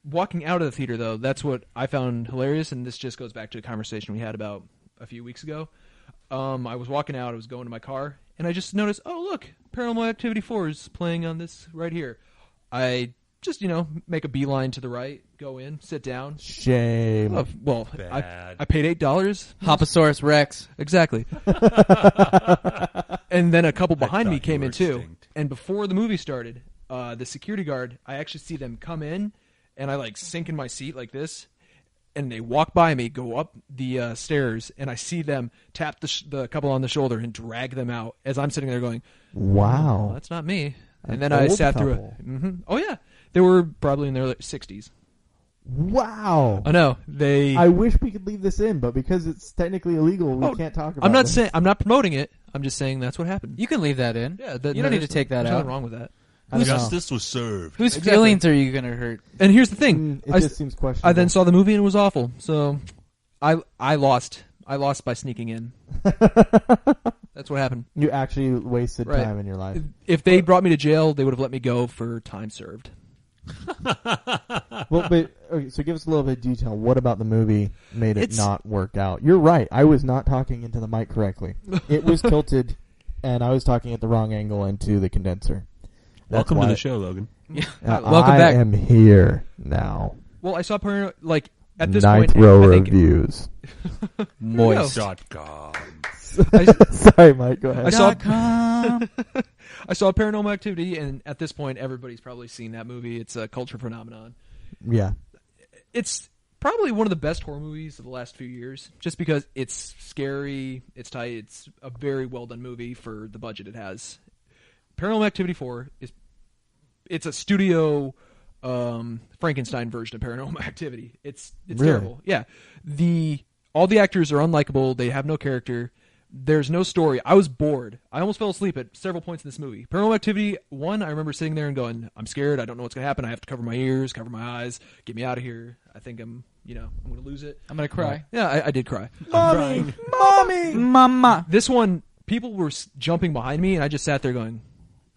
Walking out of the theater, though, that's what I found hilarious, and this just goes back to a conversation we had about a few weeks ago. I was walking out. I was going to my car, and I just noticed, oh, look, Paranormal Activity 4 is playing on this right here. I just, make a beeline to the right, go in, sit down. Shame. I paid $8. Hoposaurus Rex. Exactly. And then a couple behind me came in, too. And before the movie started, the security guard, I actually see them come in, and I, sink in my seat like this, and they walk by me, go up the stairs, and I see them tap the couple on the shoulder and drag them out as I'm sitting there going, wow. Oh, that's not me. And then I sat through it. Mm-hmm. Oh, yeah. They were probably in their 60s. Wow. I know. I wish we could leave this in, but because it's technically illegal, we can't talk about it. I'm not promoting it. I'm just saying that's what happened. You can leave that in. Yeah, you don't need to take that there's out. Nothing wrong with that. Justice was served. Whose feelings are you going to hurt? And here's the thing. It just seems questionable. I then saw the movie and it was awful. So I lost. I lost by sneaking in. That's what happened. You actually wasted time in your life. If they brought me to jail, they would have let me go for time served. Well, but okay, so give us a little bit of detail. What about the movie made it not work out? You're right. I was not talking into the mic correctly. It was tilted, and I was talking at the wrong angle into the condenser. Welcome to the show, Logan. Yeah. Welcome back. I am here now. Well, I saw at this Ninth point, Row I think Reviews. Moist.com. Sorry, Mike. Go ahead. I saw Paranormal Activity, and at this point, everybody's probably seen that movie. It's a culture phenomenon. Yeah. It's probably one of the best horror movies of the last few years, just because it's scary, it's tight, it's a very well-done movie for the budget it has. Paranormal Activity 4 it's a studio Frankenstein version of Paranormal Activity. It's really? terrible. Yeah. All the actors are unlikable. They have no character. There's no story. I was bored. I almost fell asleep at several points in this movie. Paranormal Activity 1, I remember sitting there and going, I'm scared. I don't know what's going to happen. I have to cover my ears, cover my eyes, get me out of here. I think I'm going to lose it. I'm going to cry. Yeah, I did cry. Mommy! Mama! This one, people were jumping behind me, and I just sat there going,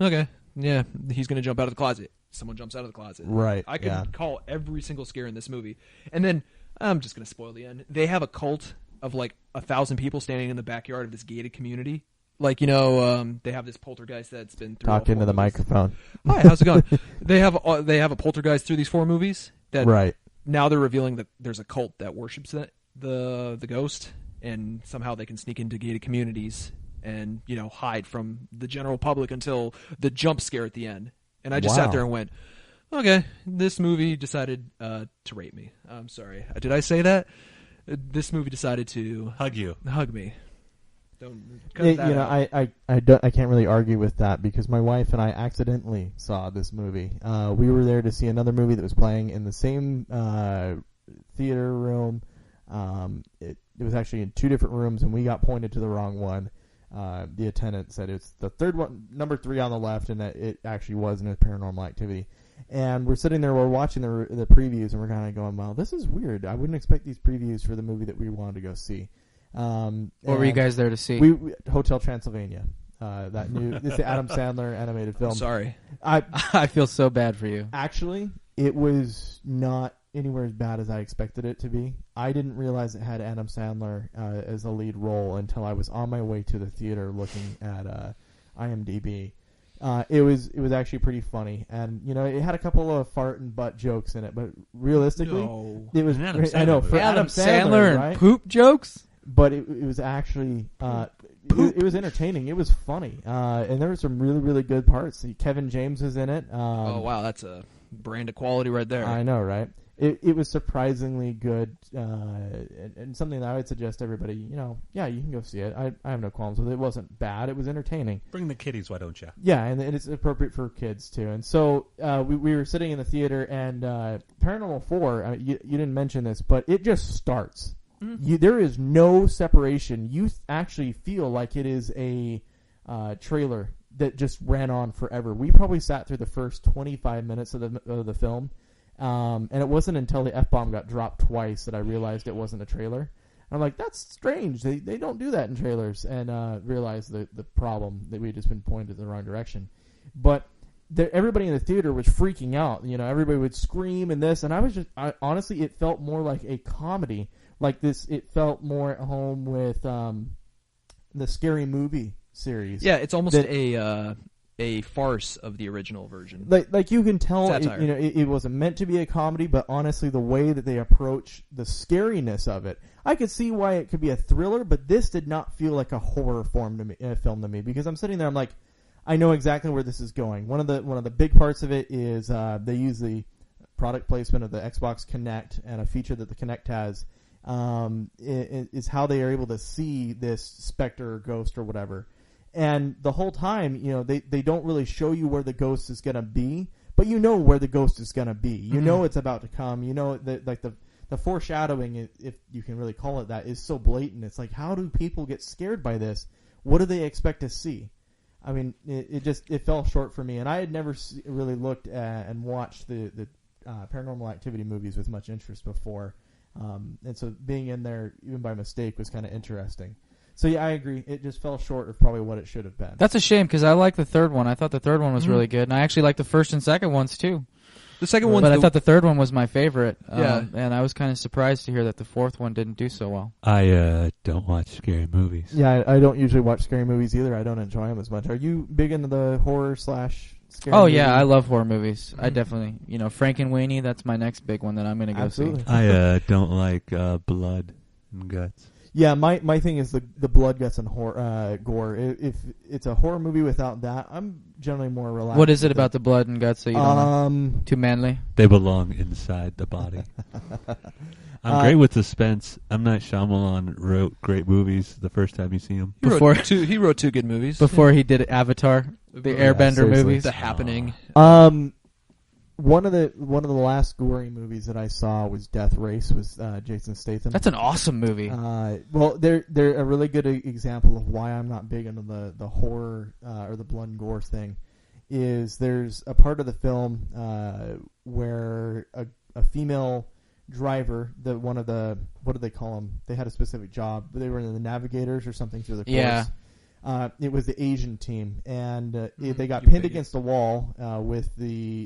okay, yeah, he's going to jump out of the closet. someone jumps out of the closet. Right. I could call every single scare in this movie. And then, I'm just going to spoil the end. They have a cult of like 1,000 people standing in the backyard of this gated community. Like, they have this poltergeist that's been through Talk into the microphone. Hi, how's it going? They have a poltergeist through these 4 movies that now they're revealing that there's a cult that worships the ghost, and somehow they can sneak into gated communities and, hide from the general public until the jump scare at the end. And I just sat there and went, okay, this movie decided to rape me. I'm sorry. Did I say that? This movie decided to hug me. Don't cut that out. I can't really argue with that because my wife and I accidentally saw this movie. We were there to see another movie that was playing in the same theater room. It was actually in 2 different rooms, and we got pointed to the wrong one. The attendant said it's the third one, number 3 on the left, and that it actually wasn't a Paranormal Activity. And we're sitting there, we're watching the previews, and we're kind of going, well, this is weird. I wouldn't expect these previews for the movie that we wanted to go see. What were you guys there to see? We Hotel Transylvania. It's the Adam Sandler animated film. I'm sorry. I feel so bad for you. Actually, it was not anywhere as bad as I expected it to be. I didn't realize it had Adam Sandler as a lead role until I was on my way to the theater looking at IMDb. It was actually pretty funny, and it had a couple of fart and butt jokes in it, but realistically, it was. I know for Adam Sandler and poop jokes, but it was actually it was entertaining. It was funny, and there were some really really good parts. Kevin James was in it. Oh wow, that's a brand of quality right there. I know, right? It was surprisingly good, and something that I would suggest everybody, you can go see it. I have no qualms with it. It wasn't bad. It was entertaining. Bring the kiddies, why don't you? Yeah, and it's appropriate for kids, too. And so we were sitting in the theater, and Paranormal 4, you didn't mention this, but it just starts. Mm-hmm. There is no separation. You actually feel like it is a trailer that just ran on forever. We probably sat through the first 25 minutes of the film. And it wasn't until the F-bomb got dropped twice that I realized it wasn't a trailer. And I'm like, that's strange. They don't do that in trailers. And realized the problem that we had just been pointed in the wrong direction. But everybody in the theater was freaking out. Everybody would scream and this. And honestly, it felt more like a comedy. Like this, it felt more at home with the Scary Movie series. Yeah, it's almost a farce of the original version. Like you can tell, it wasn't meant to be a comedy, but honestly, the way that they approach the scariness of it, I could see why it could be a thriller, but this did not feel like a horror film to me, because I'm sitting there, I'm like, I know exactly where this is going. One of the big parts of it is they use the product placement of the Xbox Kinect, and a feature that the Kinect has is how they are able to see this specter or ghost or whatever. And the whole time, they don't really show you where the ghost is going to be, but you know where the ghost is going to be. You know it's about to come. You know that the foreshadowing, if you can really call it that, is so blatant. It's like, how do people get scared by this? What do they expect to see? I mean, it fell short for me, and I had never really looked at and watched the Paranormal Activity movies with much interest before, and so being in there even by mistake was kind of interesting. So yeah, I agree. It just fell short of probably what it should have been. That's a shame because I like the third one. I thought the third one was really good, and I actually like the first and second ones too. The second one, but I thought the third one was my favorite. Yeah, and I was kind of surprised to hear that the fourth one didn't do so well. I don't watch scary movies. Yeah, I don't usually watch scary movies either. I don't enjoy them as much. Are you big into the horror / scary? Oh yeah, I love horror movies. I definitely, Frankenweenie. That's my next big one that I'm going to go see. I don't like blood and guts. Yeah, my thing is the blood, guts, and gore. If it's a horror movie without that, I'm generally more relaxed. What is it about the blood and guts that you don't like? Too manly? They belong inside the body. I'm great with suspense. M. Night Shyamalan wrote great movies the first time you see him. He wrote two good movies. Before he did Avatar, the Airbender movies. The Happening. One of the last gory movies that I saw was Death Race with Jason Statham. That's an awesome movie. Well, they're a really good example of why I'm not big into the horror or the blood and gore thing. Is there's a part of the film where a female driver, what do they call them? They had a specific job. They were in the navigators or something through the course. Yeah. It was the Asian team, and they got pinned against the wall with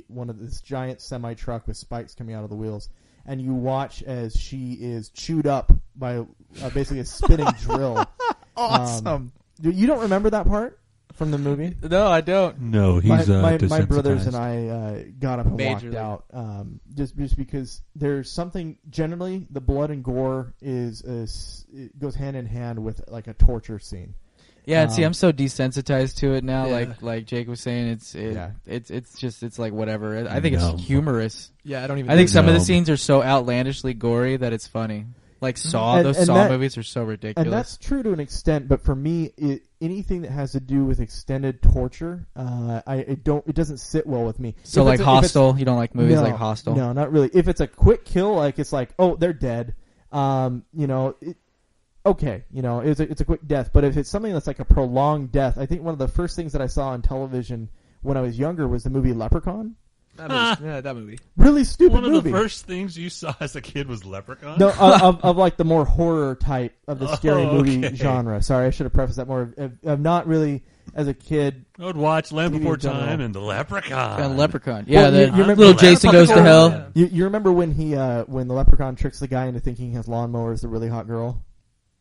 one of this giant semi truck with spikes coming out of the wheels. And you watch as she is chewed up by basically a spinning drill. Awesome. You don't remember that part from the movie? No, I don't. No, he's my brothers and I got up and walked out just because there's something. Generally, the blood and gore it goes hand in hand with like a torture scene. Yeah, and see, I'm so desensitized to it now. Yeah. Like Jake was saying, it's like whatever. I think it's humorous. Yeah, I think some of the scenes are so outlandishly gory that it's funny. Like Saw, those Saw movies are so ridiculous. And that's true to an extent, but for me, anything that has to do with extended torture, it doesn't sit well with me. So like Hostel, you don't like movies like Hostel? No, not really. If it's a quick kill, like it's like, oh, they're dead. Okay, it's a quick death. But if it's something that's like a prolonged death, I think one of the first things that I saw on television when I was younger was the movie Leprechaun. That movie. Really stupid movie. One of the first things you saw as a kid was Leprechaun? No, of like the more horror type of the scary movie genre. Sorry, I should have prefaced that more. Of not really, as a kid. I would watch Land Before Time and the Leprechaun. And Leprechaun. Yeah, you remember little Jason Goes to Hell. You remember when when the Leprechaun tricks the guy into thinking his lawnmower is the really hot girl?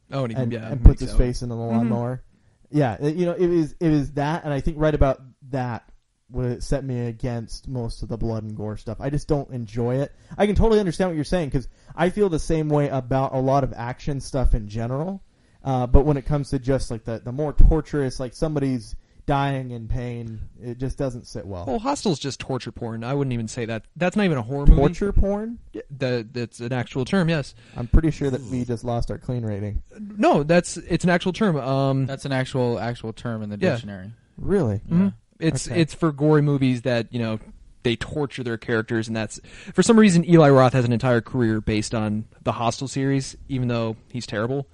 Oh, and puts his face into the lawnmower. Yeah, it was that, and I think right about that would set me against most of the blood and gore stuff. I just don't enjoy it. I can totally understand what you're saying because I feel the same way about a lot of action stuff in general. But when it comes to just like the more torturous, like somebody's dying in pain, it just doesn't sit well. Well, Hostel's just torture porn. I wouldn't even say that. That's not even a horror movie. Torture porn? That's an actual term, yes. I'm pretty sure that we just lost our clean rating. No, it's an actual term. That's an actual term in the dictionary. Really? Mm-hmm. It's for gory movies that, they torture their characters, and that's for some reason Eli Roth has an entire career based on the Hostel series, even though he's terrible.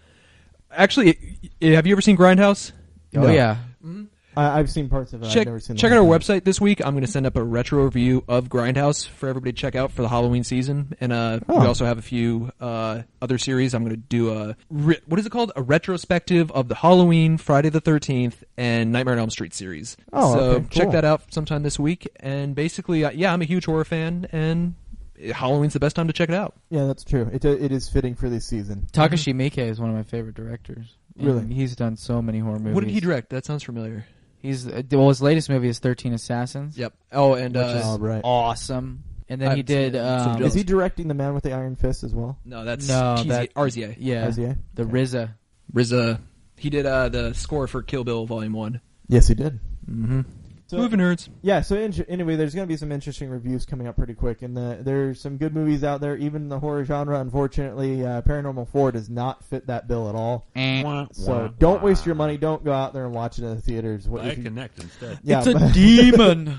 Actually, have you ever seen Grindhouse? Oh, yeah. Mm-hmm. I've seen parts of it. I've never seen check out our website this week. I'm going to send up a retro review of Grindhouse for everybody to check out for the Halloween season. And we also have a few other series. I'm going to do what is it called? A retrospective of the Halloween, Friday the 13th, and Nightmare on Elm Street series. Oh, so okay, cool. Check that out sometime this week. And basically, I'm a huge horror fan, and Halloween's the best time to check it out. Yeah, that's true. It is fitting for this season. Takashi Miike is one of my favorite directors. Really? He's done so many horror movies. What did he direct? That sounds familiar. His latest movie is 13 Assassins. Yep. Oh, and which is awesome. And then he did. Is he directing The Man with the Iron Fist as well? No, that's RZA. Yeah, RZA? The RZA. RZA. He did the score for Kill Bill Volume 1. Yes, he did. Mm-hmm. So, movie nerds. Yeah, so anyway, there's going to be some interesting reviews coming up pretty quick, and there's some good movies out there, even in the horror genre. Unfortunately, Paranormal 4 does not fit that bill at all. So don't waste your money. Don't go out there and watch it in the theaters. Buy Connect instead. Yeah, it's a demon.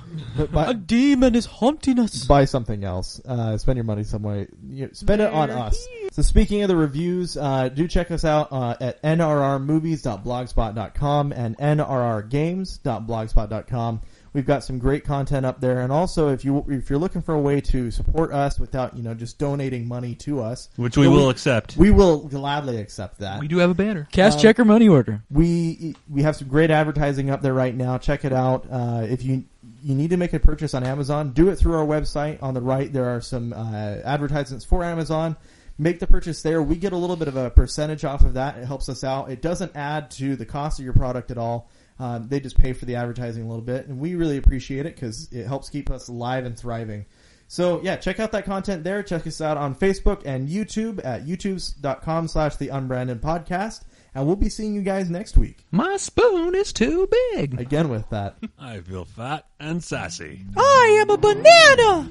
A demon is haunting us. Buy something else. Spend your money some way. Spend it on us. So speaking of the reviews, do check us out at nrrmovies.blogspot.com and nrrgames.blogspot.com. We've got some great content up there, and also if you're looking for a way to support us without just donating money to us, which we will accept, we will gladly accept that. We do have a banner, cash, check, or money order. We have some great advertising up there right now. Check it out. If you need to make a purchase on Amazon, do it through our website. On the right, there are some advertisements for Amazon. Make the purchase there. We get a little bit of a percentage off of that. It helps us out. It doesn't add to the cost of your product at all. They just pay for the advertising a little bit, and we really appreciate it because it helps keep us alive and thriving. So, yeah, check out that content there. Check us out on Facebook and YouTube at youtube.com/The Unbranded Podcast, and we'll be seeing you guys next week. My spoon is too big. Again with that. I feel fat and sassy. I am a banana.